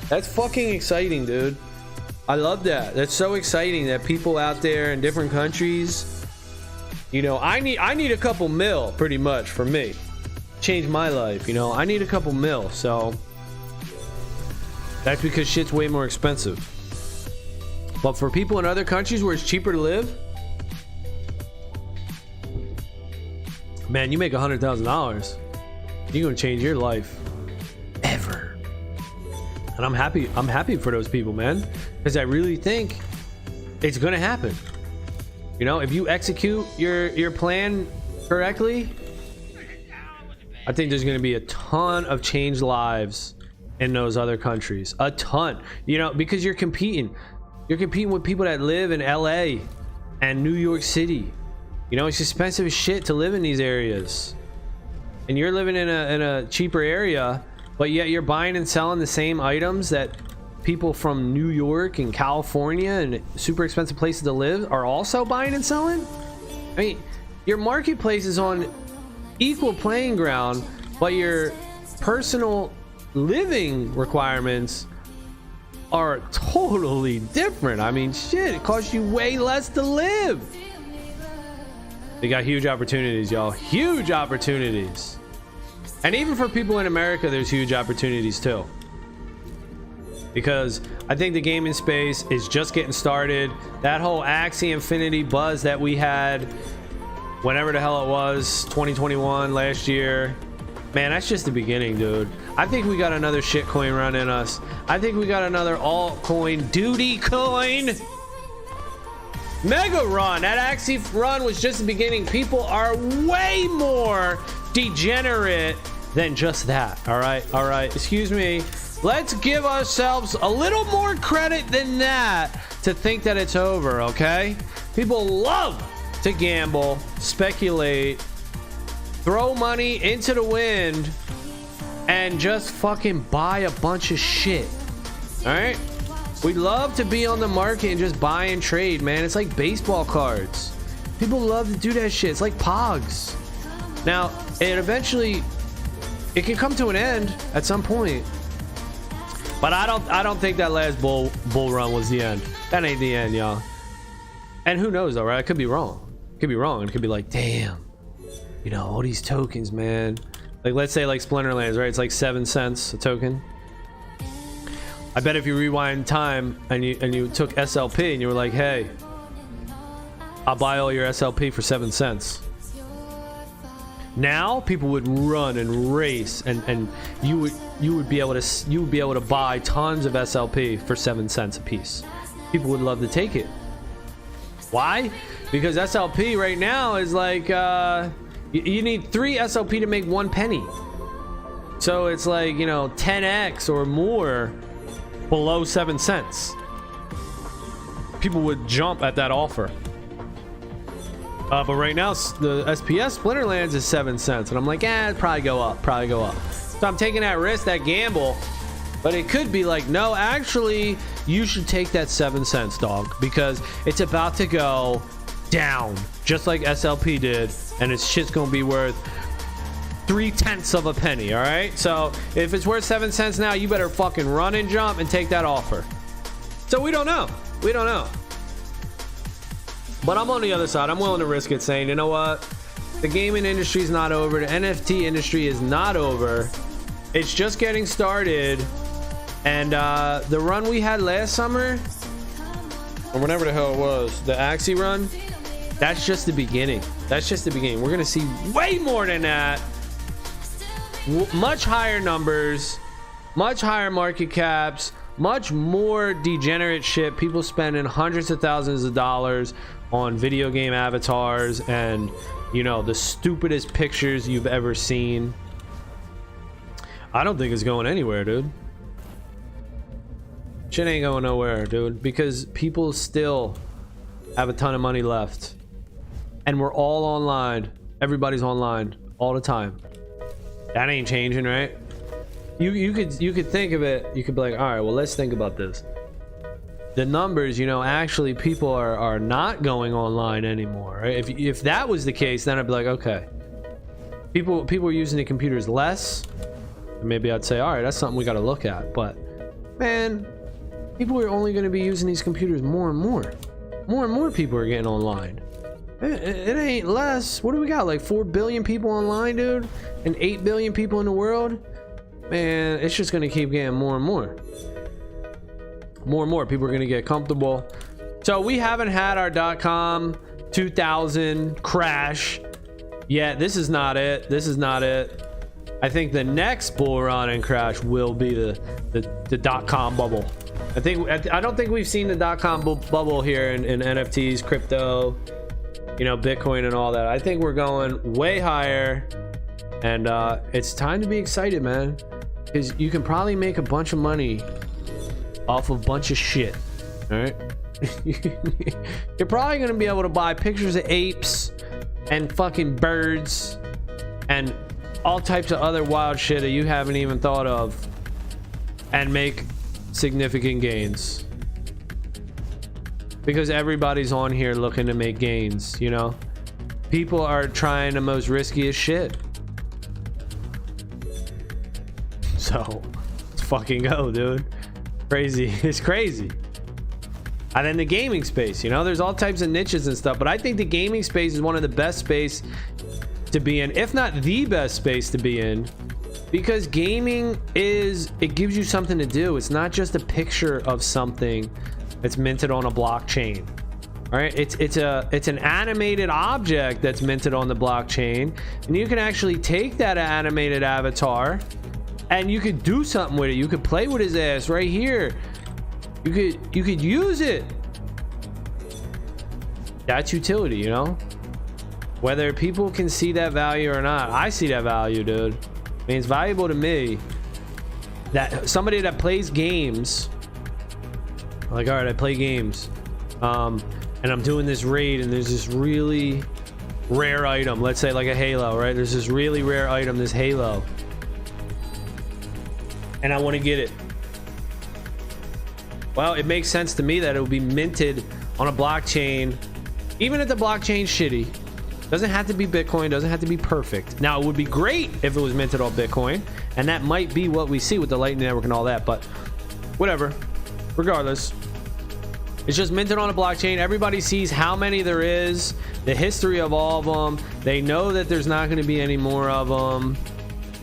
That's fucking exciting, dude. I love that. That's so exciting that people out there in different countries, you know, I need a couple mil pretty much for me. Change my life, you know. I need a couple mil, so that's because shit's way more expensive. But for people in other countries where it's cheaper to live, man, you make $100,000, you're gonna change your life ever. And I'm happy for those people, man, because I really think it's gonna happen. You know, if you execute your plan correctly, I think there's gonna be a ton of changed lives in those other countries. A ton, you know, because you're competing with people that live in LA and New York City. You know, it's expensive as shit to live in these areas, and you're living in a cheaper area, but yet you're buying and selling the same items that people from New York and California and super expensive places to live are also buying and selling. I mean, your marketplace is on equal playing ground, but your personal living requirements are totally different. I mean, shit, it costs you way less to live. They got huge opportunities, y'all. Huge opportunities. And even for people in America, there's huge opportunities too. Because I think the gaming space is just getting started. That whole Axie Infinity buzz that we had, whenever the hell it was, 2021, last year, man, that's just the beginning, dude. I think we got another shit coin run in us. I think we got another altcoin duty coin mega run. That Axie run was just the beginning. People are way more degenerate than just that. All right, excuse me. Let's give ourselves a little more credit than that to think that it's over, okay? People love to gamble, speculate, throw money into the wind, and just fucking buy a bunch of shit. All right? We love to be on the market and just buy and trade, man. It's like baseball cards. People love to do that shit. It's like Pogs. Now, it can come to an end at some point. But I don't think that last bull run was the end. That ain't the end, y'all. And who knows, though, right? I could be wrong. It could be wrong. It could be like, damn, you know, all these tokens, man. Like, let's say like Splinterlands, right? It's like 7 cents a token. I bet if you rewind time and you took SLP and you were like, hey, I'll buy all your SLP for 7 cents. Now people would run and race, and you would be able to buy tons of SLP for 7 cents a piece. People would love to take it. Why? Because SLP right now is like you need 3 SLP to make 1 penny. So it's like, you know, 10x or more below 7 cents. People would jump at that offer. But right now the SPS Splinterlands is 7 cents, and I'm like, it'd probably go up, So I'm taking that risk, that gamble. But it could be like, no, actually you should take that 7 cents, dog, because it's about to go down just like SLP did, and its shit's gonna be worth 3/10 of a penny. All right, so if it's worth 7 cents now, you better fucking run and jump and take that offer. So we don't know, but I'm on the other side. I'm willing to risk it, saying, you know what, the gaming industry is not over, the NFT industry is not over, it's just getting started. And the run we had last summer, or whenever the hell it was, the Axie run, that's just the beginning. We're gonna see way more than that. Much higher numbers, much higher market caps, much more degenerate shit. People spending hundreds of thousands of dollars on video game avatars, and, you know, the stupidest pictures you've ever seen. I don't think it's going anywhere, dude. Shit ain't going nowhere, dude, because people still have a ton of money left, and we're all online. Everybody's online all the time. That ain't changing, right? You could think of it. You could be like, all right, well, let's think about this. The numbers, you know, actually people are not going online anymore, right? If that was the case, then I'd be like, okay, people are using the computers less, and maybe I'd say, all right, that's something we got to look at. But man, people are only going to be using these computers more and more. More and more people are getting online. It ain't less. What do we got, like 4 billion people online, dude, and 8 billion people in the world? Man, it's just going to keep getting more and more. More and more people are going to get comfortable. So we haven't had our .com 2000 crash yet. This is not it. I think the next bull run and crash will be the .com bubble. I don't think we've seen the .com bubble here in NFTs, crypto, you know, Bitcoin and all that. I think we're going way higher, and it's time to be excited, man, because you can probably make a bunch of money off of a bunch of shit. All right. You're probably gonna be able to buy pictures of apes and fucking birds and all types of other wild shit that you haven't even thought of, and make significant gains, because everybody's on here looking to make gains. You know, people are trying the most riskiest shit. So let's fucking go, dude. Crazy. It's crazy. And then the gaming space, you know, there's all types of niches and stuff, but I think the gaming space is one of the best space to be in, if not the best space to be in, because gaming it gives you something to do. It's not just a picture of something that's minted on a blockchain. All right, it's an animated object that's minted on the blockchain, and you can actually take that animated avatar and you could do something with it. You could play with his ass right here. You could use it. That's utility, you know? Whether people can see that value or not, I see that value, dude. I mean, it's valuable to me that somebody that plays games, like, all right, I play games, and I'm doing this raid, and there's this really rare item, let's say like a Halo, right? There's this really rare item, this Halo, and I want to get it. Well, it makes sense to me that it would be minted on a blockchain, even if the blockchain's shitty. Doesn't have to be Bitcoin, doesn't have to be perfect. Now, it would be great if it was minted on Bitcoin, and that might be what we see with the Lightning Network and all that, but whatever. Regardless, it's just minted on a blockchain. Everybody sees how many there is, the history of all of them. They know that there's not going to be any more of them.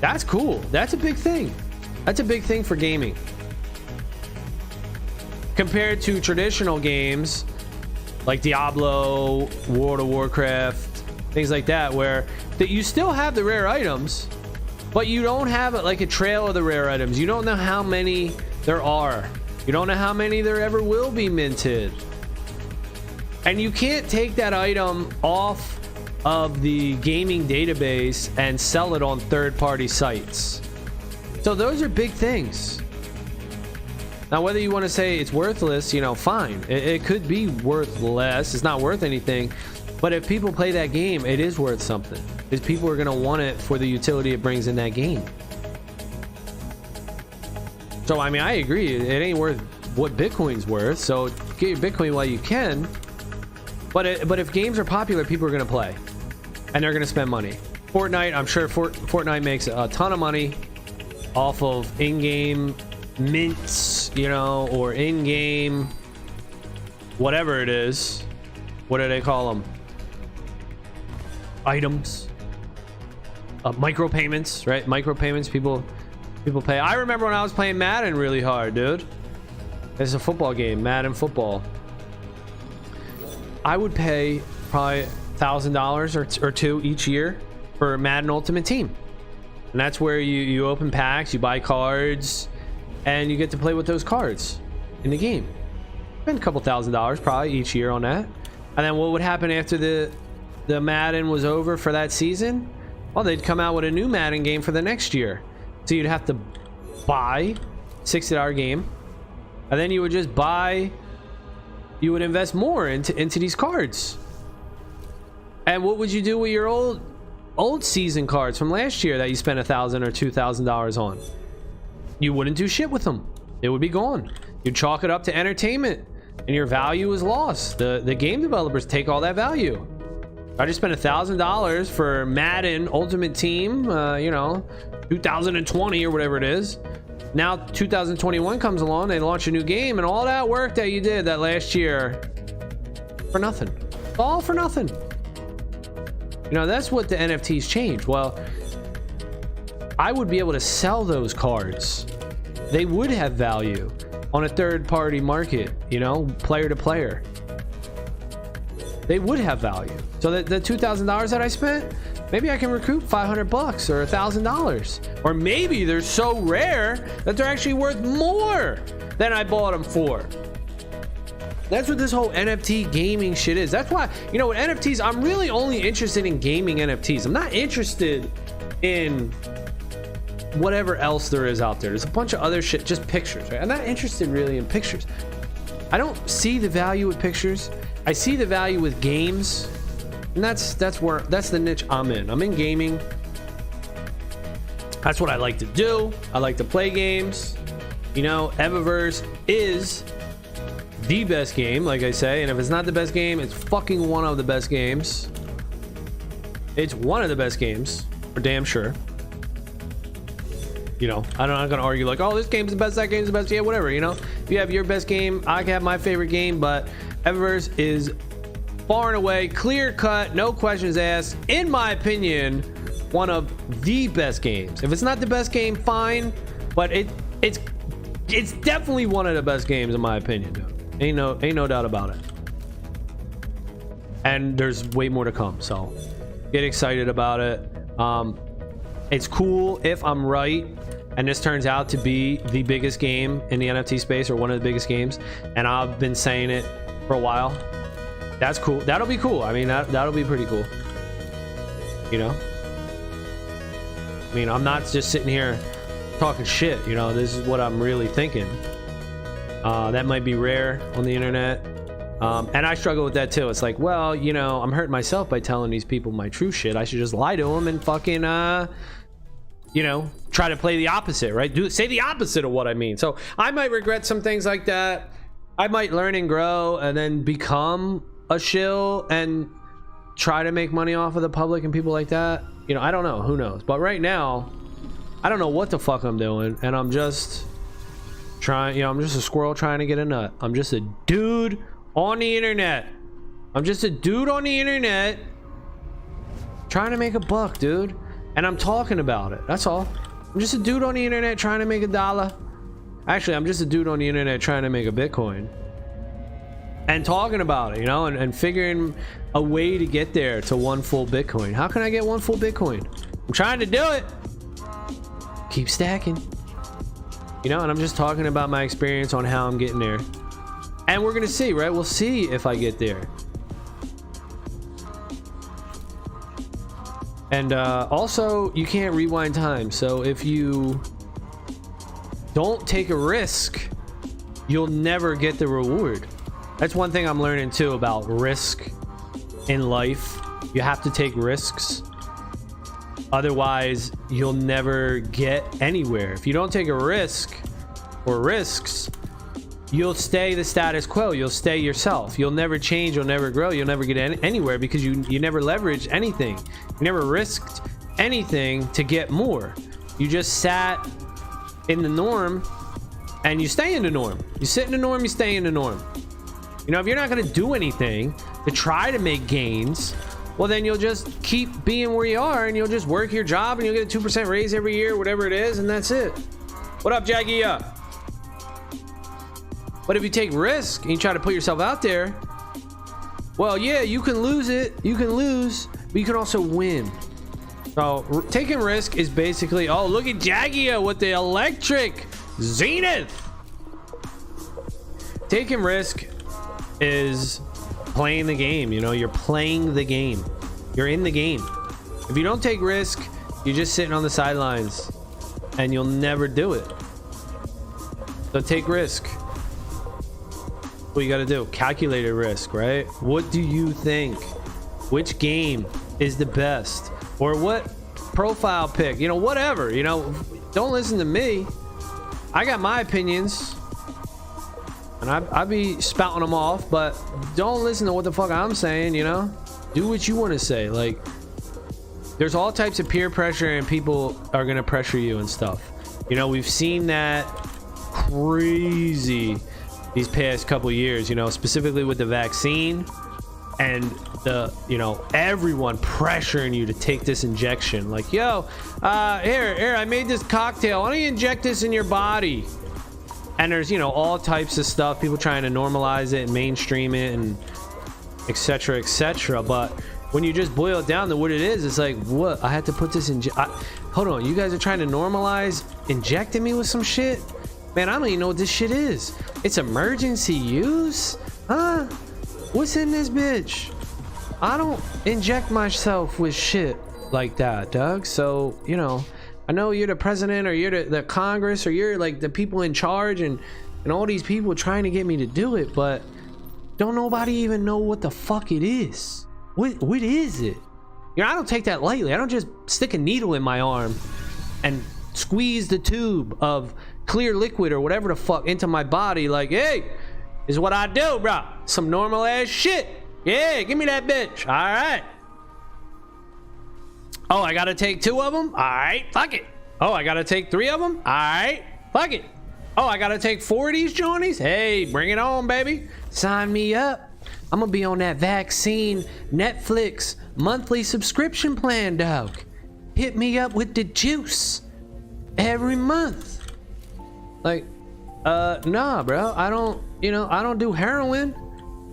That's cool. That's a big thing. That's a big thing for gaming. Compared to traditional games like Diablo, World of Warcraft, things like that, where that you still have the rare items, but you don't have like a trail of the rare items. You don't know how many there are. You don't know how many there ever will be minted. And you can't take that item off of the gaming database and sell it on third-party sites. So those are big things. Now, whether you want to say it's worthless, you know, fine. It could be worth less. It's not worth anything. But if people play that game, it is worth something. Because people are going to want it for the utility it brings in that game. So, I mean, I agree. It ain't worth what Bitcoin's worth. So, get your Bitcoin while you can. But if games are popular, people are going to play. And they're going to spend money. Fortnite, I'm sure Fortnite makes a ton of money off of in-game mints, you know, or in-game whatever it is. What do they call them? Items. Micropayments, right? Micropayments, people pay. I remember when I was playing Madden really hard, dude. It's a football game, Madden football. I would pay probably $1,000 or two each year for Madden Ultimate Team. And that's where you open packs, you buy cards, and you get to play with those cards in the game. Spend a couple $1,000s probably each year on that. And then what would happen after the Madden was over for that season? Well, they'd come out with a new Madden game for the next year. So you'd have to buy $60 game, and then you would just buy, you would invest more into these cards. And what would you do with your old season cards from last year that you spent $1,000 or $2,000 on? You wouldn't do shit with them. It would be gone. You'd chalk it up to entertainment, and your value is lost. The game developers take all that value. I just spent $1,000 for Madden Ultimate Team, you know, 2020 or whatever it is. Now 2021 comes along, they launch a new game, and all that work that you did that last year for nothing. All for nothing. You know, that's what the NFTs change. Well, I would be able to sell those cards. They would have value on a third-party market, you know, player to player. They would have value. So that the $2,000 that I spent, maybe I can recoup $500 or $1,000. Or maybe they're so rare that they're actually worth more than I bought them for. That's what this whole NFT gaming shit is. That's why, you know, with NFTs, I'm really only interested in gaming NFTs. I'm not interested in whatever else there is out there. There's a bunch of other shit, just pictures, right? I'm not interested really in pictures. I don't see the value with pictures. I see the value with games, and that's the niche I'm in. I'm in gaming. That's what I like to do. I like to play games. You know, EVAVERSE is the best game, like I say, and if it's not the best game, it's fucking one of the best games. It's one of the best games, for damn sure. You know, I'm not gonna argue like, oh, this game's the best, that game's the best. Yeah, whatever, you know. If you have your best game, I can have my favorite game, but EVAVERSE is far and away, clear cut, no questions asked, in my opinion, one of the best games. If it's not the best game, fine, but it's definitely one of the best games in my opinion, dude. Ain't no doubt about it. And there's way more to come, so get excited about it. It's cool if I'm right and this turns out to be the biggest game in the NFT space, or one of the biggest games, and I've been saying it for a while. That's cool. That'll be cool. I mean, that'll be pretty cool, you know. I mean, I'm not just sitting here talking shit, you know. This is what I'm really thinking. That might be rare on the internet, and I struggle with that too. It's like, well, you know, I'm hurting myself by telling these people my true shit. I should just lie to them and fucking you know, try to play the opposite, right? Say the opposite of what I mean. So I might regret some things like that. I might learn and grow and then become a shill and try to make money off of the public and people like that. You know, I don't know. Who knows? But right now, I don't know what the fuck I'm doing, and I'm just trying, you know, I'm just a squirrel trying to get a nut. I'm just a dude on the internet. I'm just a dude on the internet trying to make a buck, dude. And I'm talking about it. That's all. I'm just a dude on the internet trying to make $1. Actually, I'm just a dude on the internet trying to make a Bitcoin. and talking about it, you know, and figuring a way to get there to 1 full Bitcoin. How can I get 1 full Bitcoin? I'm trying to do it. Keep stacking, you know, and I'm just talking about my experience on how I'm getting there. And we're gonna see, right? We'll see if I get there. And also, you can't rewind time. So if you don't take a risk, you'll never get the reward. That's one thing I'm learning too about risk in life. You have to take risks. Otherwise, you'll never get anywhere. If you don't take a risk or risks, you'll stay the status quo. You'll stay yourself. You'll never change. You'll never grow. You'll never get anywhere because you never leveraged anything. You never risked anything to get more. You just sat in the norm and you stay in the norm. You sit in the norm, you stay in the norm. You know, if you're not going to do anything to try to make gains, well, then you'll just keep being where you are and you'll just work your job and you'll get a 2% raise every year, whatever it is, and that's it. What up, Jackie? But if you take risk and you try to put yourself out there, well, yeah, you can lose it. You can lose, but you can also win. So taking risk is basically, oh, look at Jagia with the electric Zenith. Taking risk is playing the game. You know, you're playing the game. You're in the game. If you don't take risk, you're just sitting on the sidelines and you'll never do it. So take risk. What you got to do? Calculated risk, right? What do you think? Which game is the best? Or what profile pick? You know, whatever. You know, don't listen to me. I got my opinions. And I be spouting them off, but don't listen to what the fuck I'm saying, you know? Do what you want to say. Like, there's all types of peer pressure and people are going to pressure you and stuff. You know, we've seen that crazy these past couple years, you know, specifically with the vaccine and the, you know, everyone pressuring you to take this injection. Like, yo, here, I made this cocktail. Why don't you inject this in your body? And there's, you know, all types of stuff, people trying to normalize it and mainstream it and etc, etc. But when you just boil it down to what it is, it's like, what? I had to put this in. Hold on, you guys are trying to normalize injecting me with some shit? Man, I don't even know what this shit is. It's emergency use? Huh? What's in this bitch? I don't inject myself with shit like that, Doug. So, you know, I know you're the president or you're the Congress or you're like the people in charge and all these people trying to get me to do it, but don't nobody even know what the fuck it is. What is it? You know, I don't take that lightly. I don't just stick a needle in my arm and squeeze the tube of clear liquid or whatever the fuck into my body like, hey, this is what I do, bro. Some normal ass shit. Yeah, give me that bitch. All right. Oh, I gotta take 2 of them? All right, fuck it. Oh, I gotta take 3 of them? All right, fuck it. Oh, I gotta take 4 of these johnnies? Hey, bring it on, baby. Sign me up. I'm gonna be on that vaccine Netflix monthly subscription plan, dog. Hit me up with the juice every month. Like, nah, bro. I don't, you know, I don't do heroin.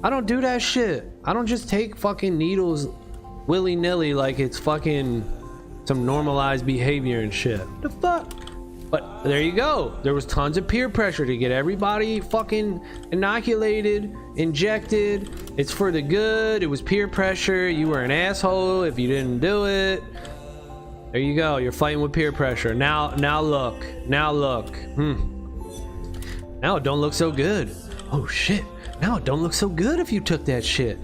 I don't do that shit. I don't just take fucking needles willy-nilly like it's fucking some normalized behavior and shit. The fuck? But there you go. There was tons of peer pressure to get everybody fucking inoculated, injected. It's for the good. It was peer pressure. You were an asshole if you didn't do it. There you go. You're fighting with peer pressure. Now look. Now it don't look so good. Oh shit. Now it don't look so good if you took that shit.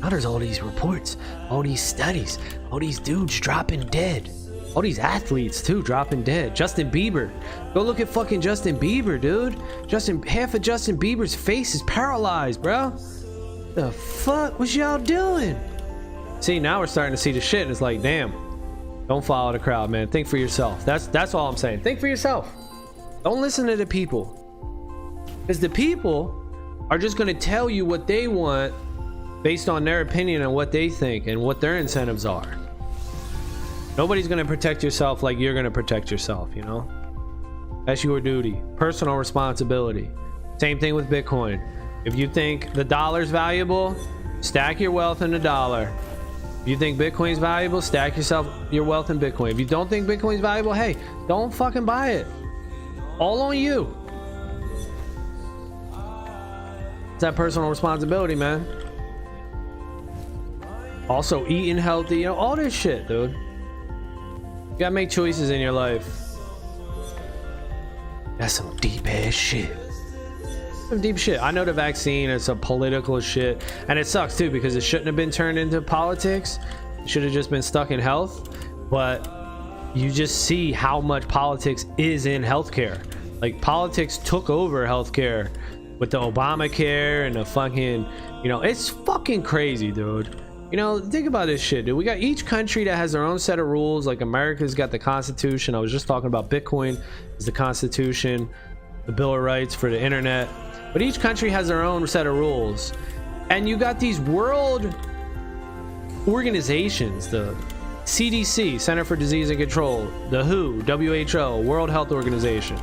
Now there's all these reports, all these studies, all these dudes dropping dead. All these athletes too dropping dead. Justin Bieber. Go look at fucking Justin Bieber, dude. Half of Justin Bieber's face is paralyzed, bro. The fuck was y'all doing? See, now we're starting to see the shit and it's like, damn. Don't follow the crowd, man. Think for yourself. That's all I'm saying. Think for yourself. Don't listen to the people. Because the people are just going to tell you what they want based on their opinion and what they think and what their incentives are. Nobody's going to protect yourself like you're going to protect yourself, you know? That's your duty. Personal responsibility. Same thing with Bitcoin. If you think the dollar's valuable, stack your wealth in the dollar. If you think Bitcoin's valuable, stack your wealth in Bitcoin. If you don't think Bitcoin's valuable, hey, don't fucking buy it. All on you. It's that personal responsibility, man. Also, eating healthy, you know, all this shit, dude. You gotta make choices in your life. That's some deep ass shit. Some deep shit. I know the vaccine is some political shit, and it sucks too because it shouldn't have been turned into politics. It should have just been stuck in health. But you just see how much politics is in healthcare. Like, politics took over healthcare with the Obamacare and the fucking, you know, it's fucking crazy, dude. You know, think about this shit, dude. We got each country that has their own set of rules. Like, America's got the Constitution. I was just talking about Bitcoin is the Constitution, the Bill of Rights for the internet. But each country has their own set of rules. And you got these world organizations, the CDC, Center for Disease and Control, the WHO, WHO, World Health Organization,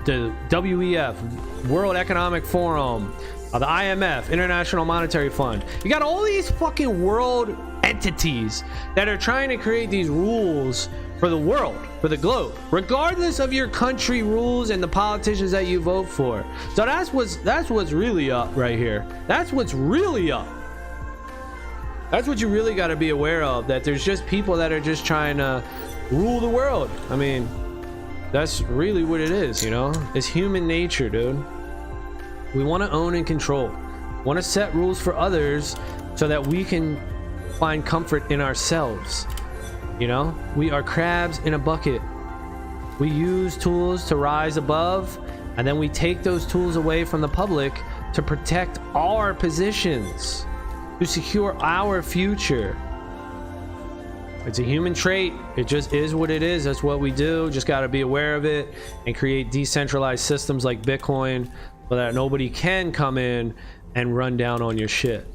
the WEF, World Economic Forum, the IMF, International Monetary Fund. You got all these fucking world entities that are trying to create these rules for the world, for the globe, regardless of your country rules and the politicians that you vote for. So that's what's really up right here. That's what's really up. That's what you really got to be aware of, that there's just people that are just trying to rule the world. I mean, that's really what it is, you know? It's human nature, dude. We want to own and control, want to set rules for others so that we can find comfort in ourselves. You know, we are crabs in a bucket. We use tools to rise above, and then we take those tools away from the public to protect our positions, to secure our future. It's a human trait. It just is what it is. That's what we do. Just got to be aware of it and create decentralized systems like Bitcoin so that nobody can come in and run down on your shit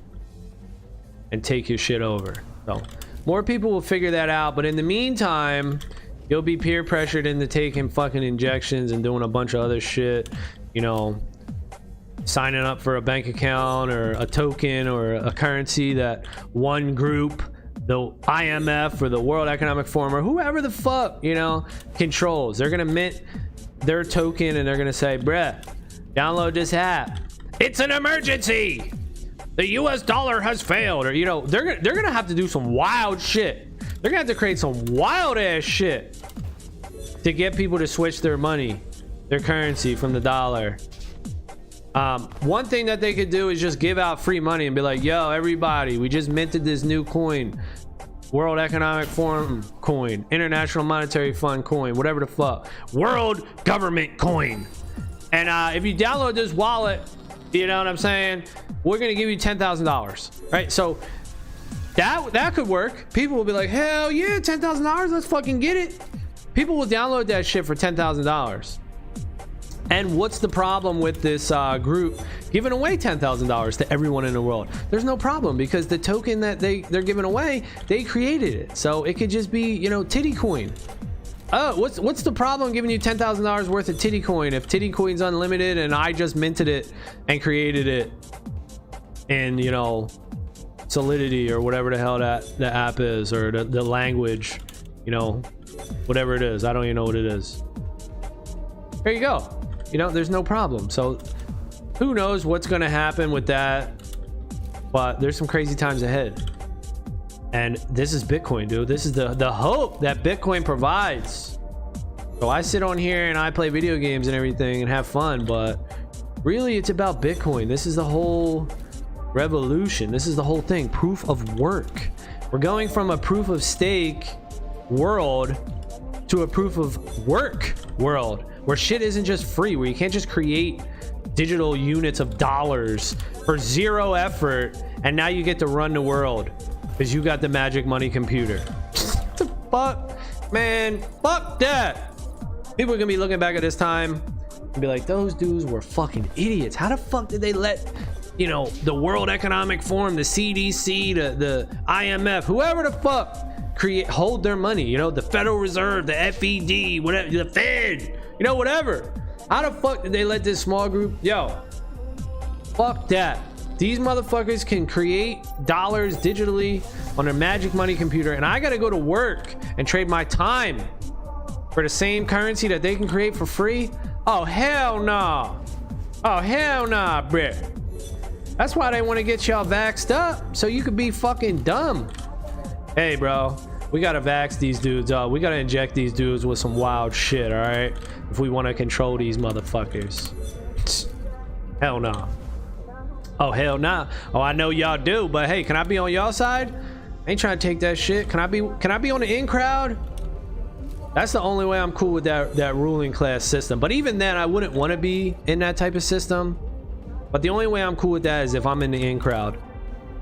and take your shit over. So more people will figure that out, but in the meantime, you'll be peer pressured into taking fucking injections and doing a bunch of other shit, you know, signing up for a bank account or a token or a currency that one group, the IMF or the World Economic Forum or whoever the fuck, you know, controls. They're gonna mint their token and they're gonna say, bruh, download this app. It's an emergency. The US dollar has failed. Or, you know, they're gonna have to do some wild shit. They're gonna have to create some wild ass shit to get people to switch their money, their currency from the dollar. One thing that they could do is just give out free money and be like, yo, everybody, we just minted this new coin, World Economic Forum coin, International Monetary Fund coin, whatever the fuck, world government coin. And if you download this wallet, you know what I'm saying, we're gonna give you $10,000, right? So that could work. People will be like, hell yeah, $10,000, let's fucking get it. People will download that shit for $10,000. And what's the problem with this group giving away $10,000 to everyone in the world? There's no problem, because the token that they're giving away, they created it. So it could just be, you know, titty coin. Oh, what's the problem giving you $10,000 worth of titty coin if titty coin's unlimited and I just minted it and created it in, you know, Solidity or whatever the hell that the app is, or the language, you know, whatever it is. I don't even know what it is. There you go. You know, there's no problem. So who knows what's going to happen with that, but there's some crazy times ahead. And this is Bitcoin, dude. This is the hope that Bitcoin provides. So I sit on here and I play video games and everything and have fun, but really it's about Bitcoin. This is the whole revolution. This is the whole thing. Proof of work. We're going from a proof of stake world to a proof of work world, where shit isn't just free, where you can't just create digital units of dollars for zero effort and now you get to run the world because you got the magic money computer. What the fuck, man? Fuck that. People are gonna be looking back at this time and be like, those dudes were fucking idiots. How the fuck did they let, you know, the World Economic Forum, the CDC, the IMF, whoever the fuck hold their money, you know, the Federal Reserve, the FED, whatever, the Fed, you know, whatever. How the fuck did they let this small group? Yo, Fuck that. These motherfuckers can create dollars digitally on their magic money computer, and I gotta go to work and trade my time for the same currency that they can create for free. Oh hell nah. Oh hell nah, bro. That's why they want to get y'all vaxxed up, so you could be fucking dumb. Hey bro, we gotta vax these dudes up. We gotta inject these dudes with some wild shit, all right, if we want to control these motherfuckers. Hell no. Oh hell nah. Oh, I know y'all do, but hey, can I be on y'all side? I ain't trying to take that shit. Can I be on the in crowd? That's the only way I'm cool with that ruling class system. But even then, I wouldn't want to be in that type of system. But the only way I'm cool with that is if I'm in the in crowd.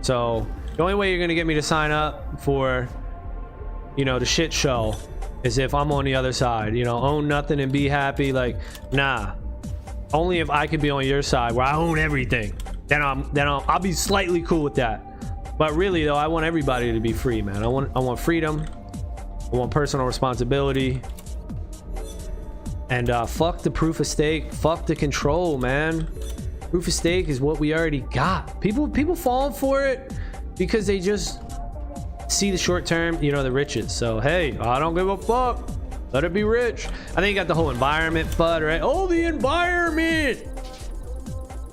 So the only way you're gonna get me to sign up for, you know, the shit show is if I'm on the other side. You know, own nothing and be happy. Like, nah. Only if I could be on your side where I own everything. Then I'll be slightly cool with that. But really though, I want everybody to be free, man. I want freedom. I want personal responsibility. And fuck the proof of stake. Fuck the control, man. Proof of stake is what we already got. People fall for it because they just see the short term, you know, the riches. So hey, I don't give a fuck. Let it be rich. I think you got the whole environment FUD, right? Oh, the environment.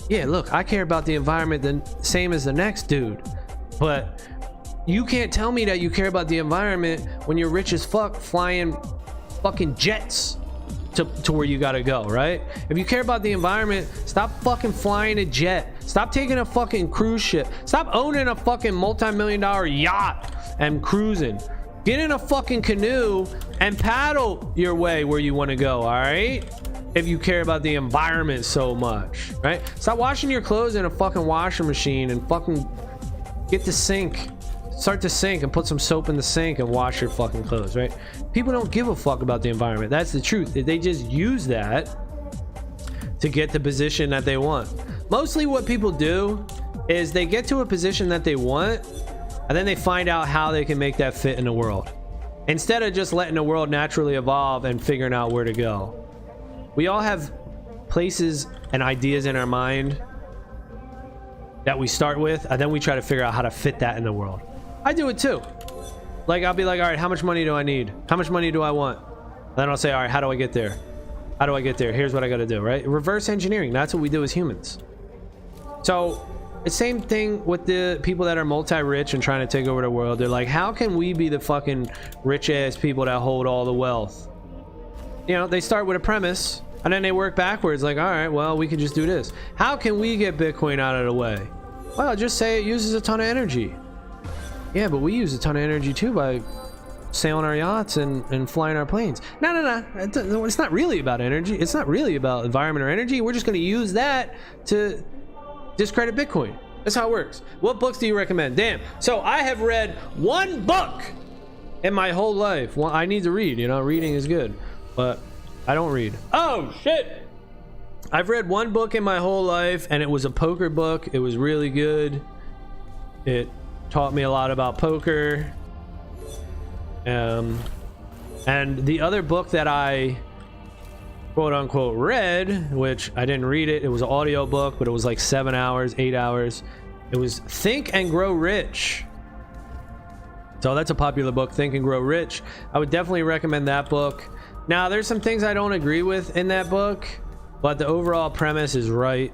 Yeah, look, I care about the environment the same as the next dude, but you can't tell me that you care about the environment when you're rich as fuck flying fucking jets to where you gotta go, right? If you care about the environment, stop fucking flying a jet. Stop taking a fucking cruise ship. Stop owning a fucking multi-million-dollar yacht and cruising. Get in a fucking canoe and paddle your way where you want to go, all right? If you care about the environment so much, right? Stop washing your clothes in a fucking washing machine and fucking get the sink. Start to sink and put some soap in the sink and wash your fucking clothes, right? People don't give a fuck about the environment. That's the truth. They just use that to get the position that they want. Mostly what people do is they get to a position that they want and then they find out how they can make that fit in the world, instead of just letting the world naturally evolve and figuring out where to go. We all have places and ideas in our mind that we start with, and then we try to figure out how to fit that in the world. I do it too. Like, I'll be like, all right, how much money do I need? How much money do I want? And then I'll say, all right, how do I get there? How do I get there? Here's what I got to do, right? Reverse engineering. That's what we do as humans. So the same thing with the people that are multi-rich and trying to take over the world. They're like, how can we be the fucking rich ass people that hold all the wealth? You know, they start with a premise and then they work backwards. Like, all right, well, we can just do this. How can we get Bitcoin out of the way? Well, just say it uses a ton of energy. Yeah, but we use a ton of energy too by sailing our yachts and flying our planes. No. It's not really about energy. It's not really about environment or energy. We're just going to use that to discredit Bitcoin. That's how it works. What books do you recommend? Damn. So I have read one book in my whole life. Well, I need to read, you know, reading is good, but I don't read. Oh shit. I've read one book in my whole life and it was a poker book. It was really good. It taught me a lot about poker. And the other book that I quote unquote read, which I didn't read it, it was an audio book, but it was like 7 hours, 8 hours. It was Think and Grow Rich. So that's a popular book, Think and Grow Rich. I would definitely recommend that book. Now there's some things I don't agree with in that book, but the overall premise is right.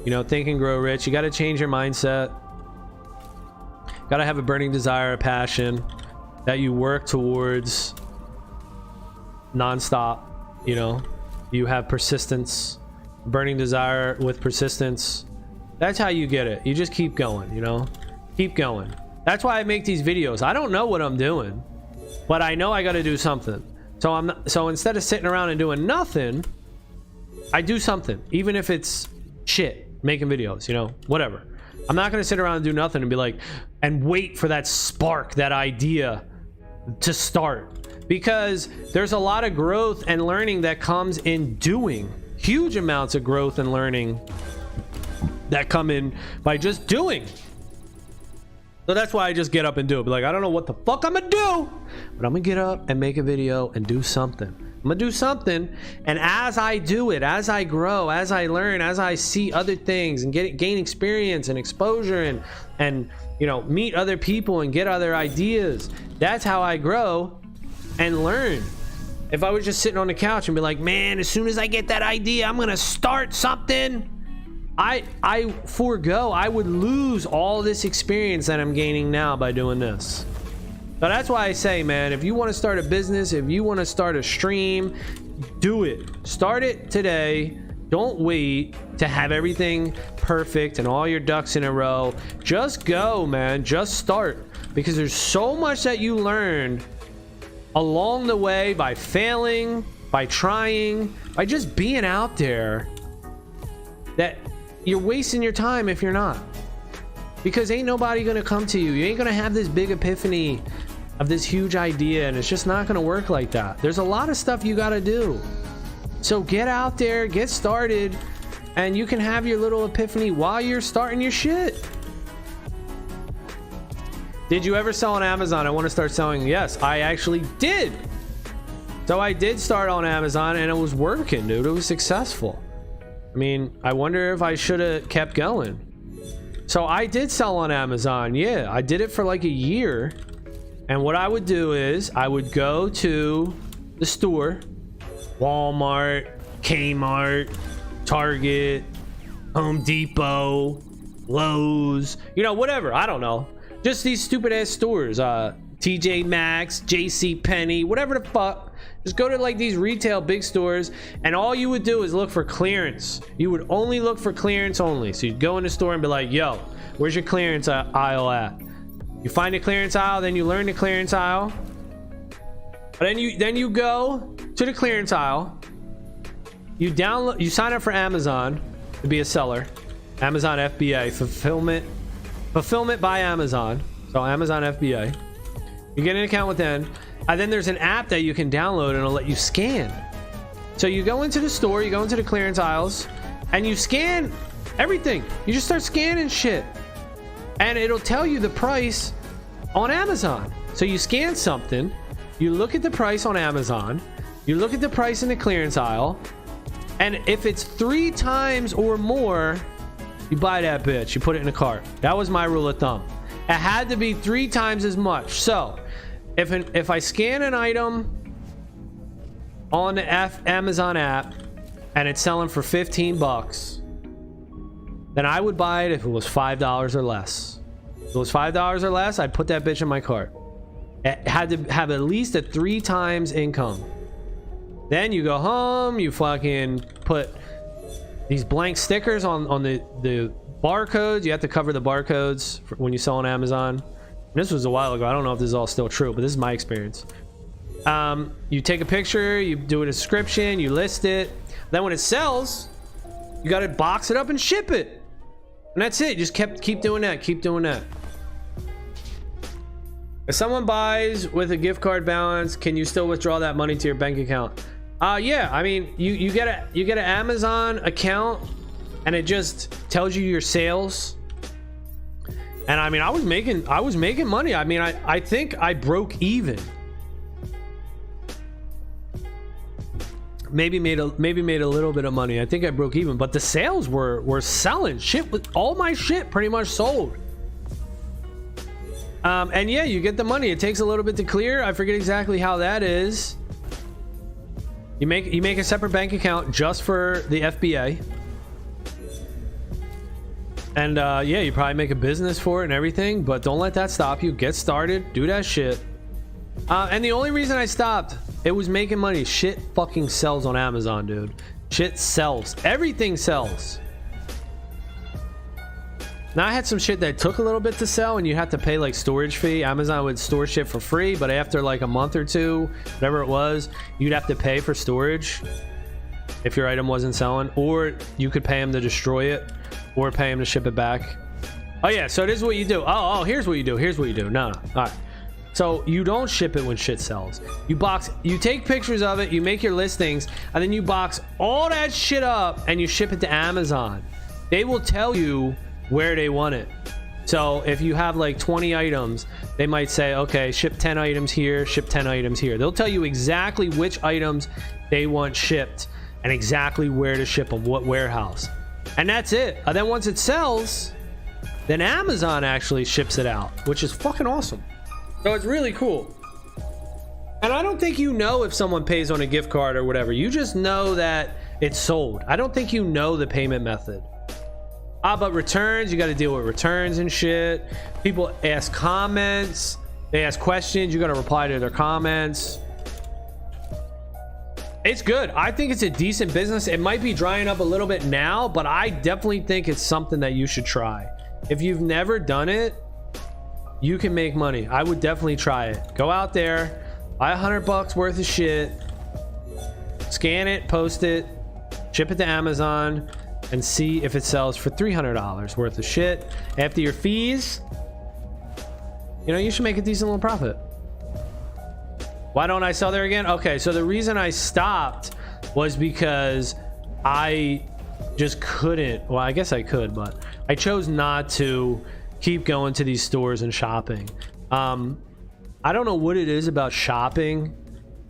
You know, Think and Grow Rich. You got to change your mindset. Got to have a burning desire, a passion that you work towards nonstop. You know, you have persistence, burning desire with persistence. That's how you get it. You just keep going, you know, keep going. That's why I make these videos. I don't know what I'm doing, but I know I got to do something. So instead of sitting around and doing nothing, I do something, even if it's shit, making videos, you know, whatever. I'm not going to sit around and do nothing and be like, and wait for that spark, that idea to start, because there's a lot of growth and learning that comes in doing. Huge amounts of growth and learning that come in by just doing. So that's why I just get up and do it. Be like, I don't know what the fuck I'm gonna do, but I'm gonna get up and make a video and do something. I'm gonna do something. And as I do it, as I grow, as I learn, as I see other things and gain experience and exposure and you know, meet other people and get other ideas, that's how I grow and learn. If I was just sitting on the couch and be like, man, as soon as I get that idea, I'm gonna start something, I would lose all this experience that I'm gaining now by doing this. So that's why I say, man, if you want to start a business, if you want to start a stream, do it. Start it today. Don't wait to have everything perfect and all your ducks in a row. Just go, man. Just start, because there's so much that you learned along the way by failing, by trying, by just being out there, that you're wasting your time if you're not. Because ain't nobody gonna come to you. You ain't gonna have this big epiphany of this huge idea, and it's just not gonna work like that. There's a lot of stuff you gotta do. So get out there, get started, and you can have your little epiphany while you're starting your shit. Did you ever sell on Amazon? I want to start selling. Yes, I actually did. So I did start on Amazon, and it was working, dude. It was successful. I mean, I wonder if I should have kept going. So I did sell on Amazon. Yeah, I did it for like a year. And what I would do is I would go to the store, Walmart, Kmart, Target, Home Depot, Lowe's, you know, whatever. I don't know. Just these stupid ass stores, TJ Maxx, JC Penney, whatever the fuck. Just go to like these retail big stores, and all you would do is look for clearance. You would only look for clearance only. So you'd go in the store and be like, yo, where's your clearance aisle at? You find a clearance aisle, then you learn the clearance aisle. But then you go to the clearance aisle. You sign up for Amazon to be a seller. Amazon FBA, fulfillment by Amazon. So Amazon FBA. You get an account with them, and then there's an app that you can download, and it'll let you scan. So you go into the store, you go into the clearance aisles, and you scan everything. You just start scanning shit, and it'll tell you the price on Amazon. So you scan something, you look at the price on Amazon, you look at the price in the clearance aisle, and if it's 3 times or more, you buy that bitch, you put it in a cart. That was my rule of thumb. It had to be 3 times as much. So if I scan an item on the Amazon app and it's selling for 15 bucks, then I would buy it if it was $5 or less. If it was $5 or less, I'd put that bitch in my cart. It had to have at least a 3 times income. Then you go home, you fucking put these blank stickers on the barcodes. You have to cover the barcodes when you sell on Amazon. And this was a while ago. I don't know if this is all still true, but this is my experience. You take a picture, you do a description, you list it. Then when it sells, you got to box it up and ship it. And that's it. Just keep doing that. Keep doing that. If someone buys with a gift card balance, can you still withdraw that money to your bank account? Yeah. I mean, you get an Amazon account, and it just tells you your sales. And I mean, I was making money. I mean, I think I broke even. Maybe made a little bit of money. I think I broke even, but the sales were selling. Shit, with all my shit pretty much sold. And yeah, you get the money. It takes a little bit to clear. I forget exactly how that is. You make a separate bank account just for the FBA. And yeah, you probably make a business for it and everything, but don't let that stop you. Get started, do that shit. And the only reason I stopped, it was making money. Shit fucking sells on Amazon, dude. Shit sells. Everything sells. Now, I had some shit that took a little bit to sell, and you had to pay like storage fee. Amazon would store shit for free, but after like a month or two, whatever it was, you'd have to pay for storage if your item wasn't selling, or you could pay them to destroy it, or pay them to ship it back. Oh yeah, so this is what you do. Oh, here's what you do. Here's what you do. No. All right. So you don't ship it when shit sells. You take pictures of it, you make your listings, and then you box all that shit up and you ship it to Amazon. They will tell you where they want it. So if you have like 20 items, they might say, okay, ship 10 items here, ship 10 items here. They'll tell you exactly which items they want shipped and exactly where to ship them, what warehouse. And that's it. And then once it sells, then Amazon actually ships it out, which is fucking awesome. So it's really cool. And I don't think you know if someone pays on a gift card or whatever. You just know that it's sold. I don't think you know the payment method. But returns, you got to deal with returns and shit. People ask comments, they ask questions, you got to reply to their comments. It's good. I think it's a decent business. It might be drying up a little bit now, but I definitely think it's something that you should try. If you've never done it, you can make money. I would definitely try it. Go out there, buy $100 worth of shit, scan it, post it, ship it to Amazon, and see if it sells for $300 worth of shit. After your fees, you know, you should make a decent little profit. Why don't I sell there again? Okay, so the reason I stopped was because I just couldn't. Well, I guess I could, but I chose not to keep going to these stores and shopping. I don't know what it is about shopping,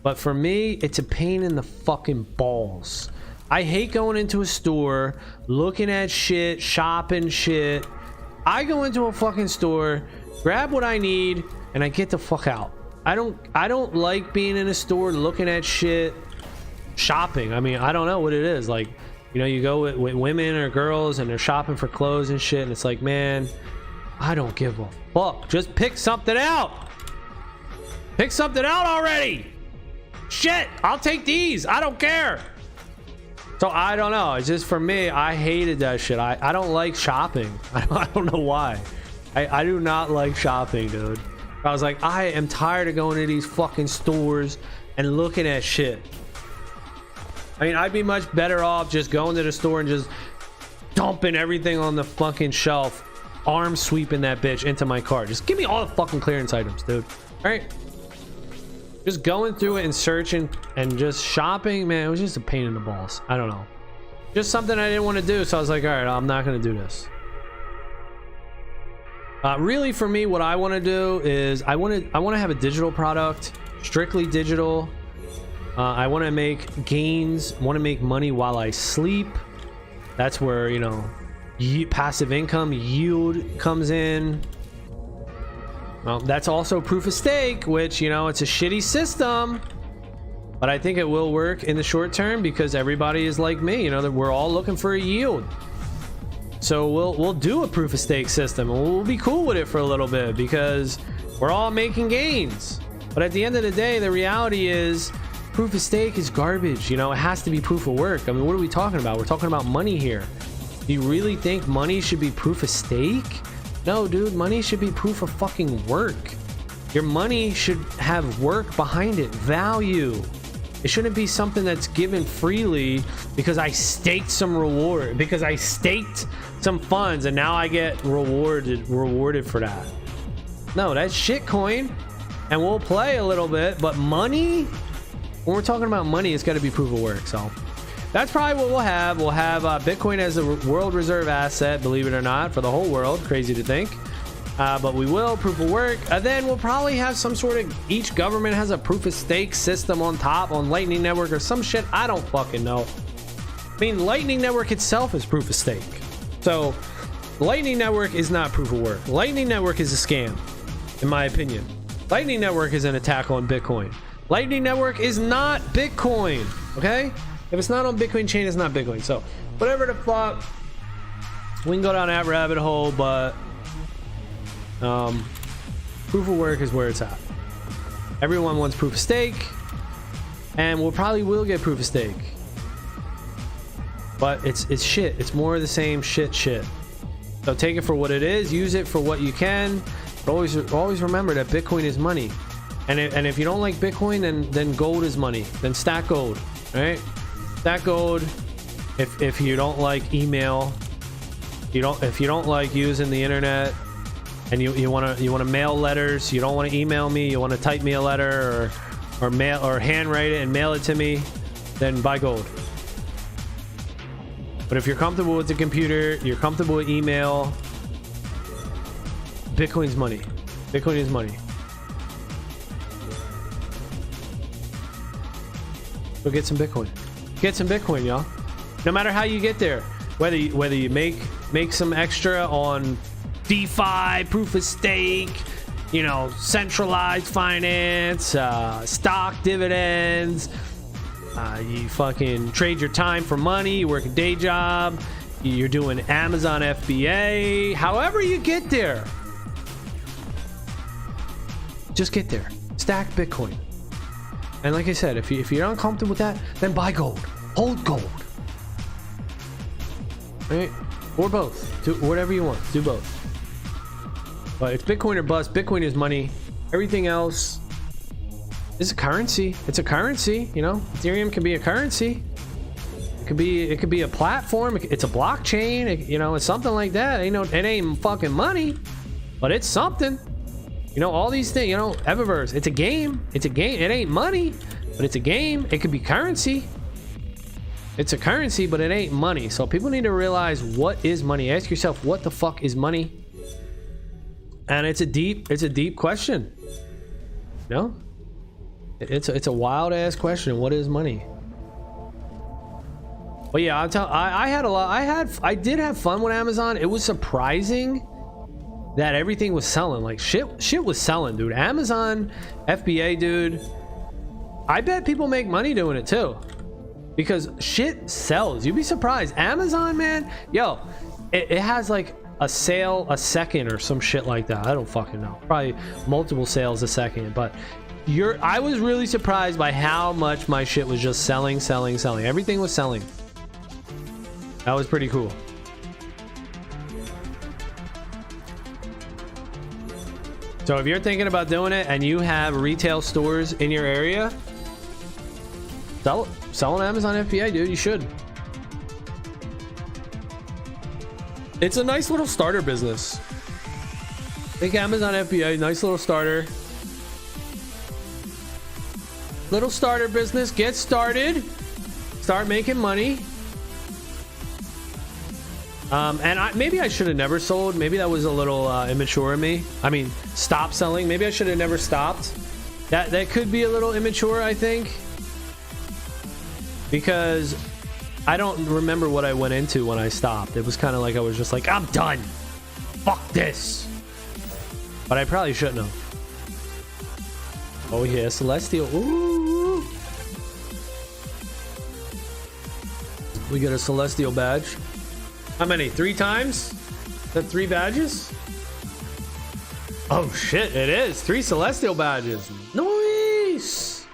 but for me, it's a pain in the fucking balls. I hate going into a store, looking at shit, shopping shit. I go into a fucking store, grab what I need, and I get the fuck out. I don't like being in a store looking at shit, shopping. I mean, I don't know what it is. Like, you know, you go with women or girls and they're shopping for clothes and shit, and it's like, man, I don't give a fuck. Just pick something out. Pick something out already. Shit, I'll take these. I don't care. So I don't know. It's just for me, I hated that shit. I don't like shopping. I don't know why. I do not like shopping, dude. I was like, I am tired of going to these fucking stores and looking at shit. I mean, I'd be much better off just going to the store and just dumping everything on the fucking shelf, arm sweeping that bitch into my cart. Just give me all the fucking clearance items, dude. All right? Just going through it and searching and just shopping, man, it was just a pain in the balls. I don't know. Just something I didn't want to do, so I was like, all right, I'm not going to do this. Really, for me, what I want to do is I want to have a digital product, strictly digital. I want to make gains, want to make money while I sleep. That's where, you know, passive income yield comes in. That's also proof of stake, which, you know, it's a shitty system, but I think it will work in the short term because everybody is like me, you know, that we're all looking for a yield. So we'll do a proof of stake system and we'll be cool with it for a little bit because we're all making gains. But at the end of the day, the reality is proof of stake is garbage. You know, it has to be proof of work. I mean, what are we talking about? We're talking about money here. Do you really think money should be proof of stake? No, dude, money should be proof of fucking work. Your money should have work behind it, value. It shouldn't be something that's given freely because I staked some reward, because I staked some funds and now I get rewarded for that. No, that's shitcoin, and we'll play a little bit, but money, when we're talking about money, it's got to be proof of work. So that's probably what we'll have. We'll have Bitcoin as a world reserve asset, believe it or not, for the whole world. Crazy to think. But we will proof of work, and then we'll probably have some sort of, each government has a proof of stake system on top on Lightning Network or some shit. I don't fucking know. I mean, Lightning Network itself is proof of stake. So Lightning Network is not proof of work. Lightning Network is a scam, in my opinion. Lightning Network is an attack on Bitcoin. Lightning Network is not Bitcoin, okay? If it's not on Bitcoin chain, it's not Bitcoin. So whatever the fuck, we can go down that rabbit hole, but proof of work is where it's at. Everyone wants proof of stake, and we'll probably will get proof of stake, but it's shit. It's more of the same shit. So take it for what it is, use it for what you can, but always remember that Bitcoin is money. And if you don't like Bitcoin, then gold is money. Then stack gold, right? Stack gold. If you don't like email, if you don't like using the internet, and you want to mail letters, you don't want to email me, you want to type me a letter or mail or handwrite it and mail it to me, then buy gold. But if you're comfortable with the computer, you're comfortable with email, Bitcoin's money. Bitcoin is money. Go get some Bitcoin. Get some Bitcoin, y'all. No matter how you get there, whether you make some extra on DeFi, proof of stake, you know, centralized finance, stock dividends, you fucking trade your time for money, you work a day job, you're doing Amazon FBA, however you get there, just get there. Stack Bitcoin. And like I said, if you're uncomfortable with that, then buy gold. Hold gold. Right? Or both. Do whatever you want. Do both. But it's Bitcoin or bust. Bitcoin is money. Everything else is a currency. It's a currency, you know? Ethereum can be a currency. It could be a platform. It's a blockchain. You know, it's something like that. You know, it ain't fucking money, but it's something. You know, all these things, you know, EVAVERSE, it's a game. It's a game. It ain't money, but it's a game. It could be currency. It's a currency, but it ain't money. So people need to realize what is money. Ask yourself, what the fuck is money? And it's a deep question. You know? It's a wild ass question. What is money? But yeah, I did have fun with Amazon. It was surprising that everything was selling. Like shit was selling, dude. Amazon FBA, dude. I bet people make money doing it too, because shit sells. You'd be surprised. Amazon, man, yo, it has like a sale a second or some shit like that. I don't fucking know. Probably multiple sales a second. But I was really surprised by how much my shit was just selling. Everything was selling. That was pretty cool. So if you're thinking about doing it and you have retail stores in your area, sell on Amazon FBA, dude. You should. It's a nice little starter business. I think Amazon FBA, nice little starter. Little starter business. Get started. Start making money. And maybe I should have never sold. Maybe that was a little immature of me. I mean, stop selling. Maybe I should have never stopped. That could be a little immature, I think, because I don't remember what I went into when I stopped. It was kind of like I was just like, I'm done. Fuck this. But I probably shouldn't have. Oh yeah, Celestial. Ooh. We get a Celestial badge. How many? 3 times? Is that 3 badges? Oh shit, it is 3 Celestial badges. Nice.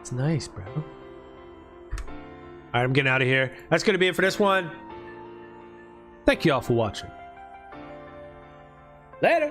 It's nice, bro. All right, I'm getting out of here. That's gonna be it for this one. Thank you all for watching. Later.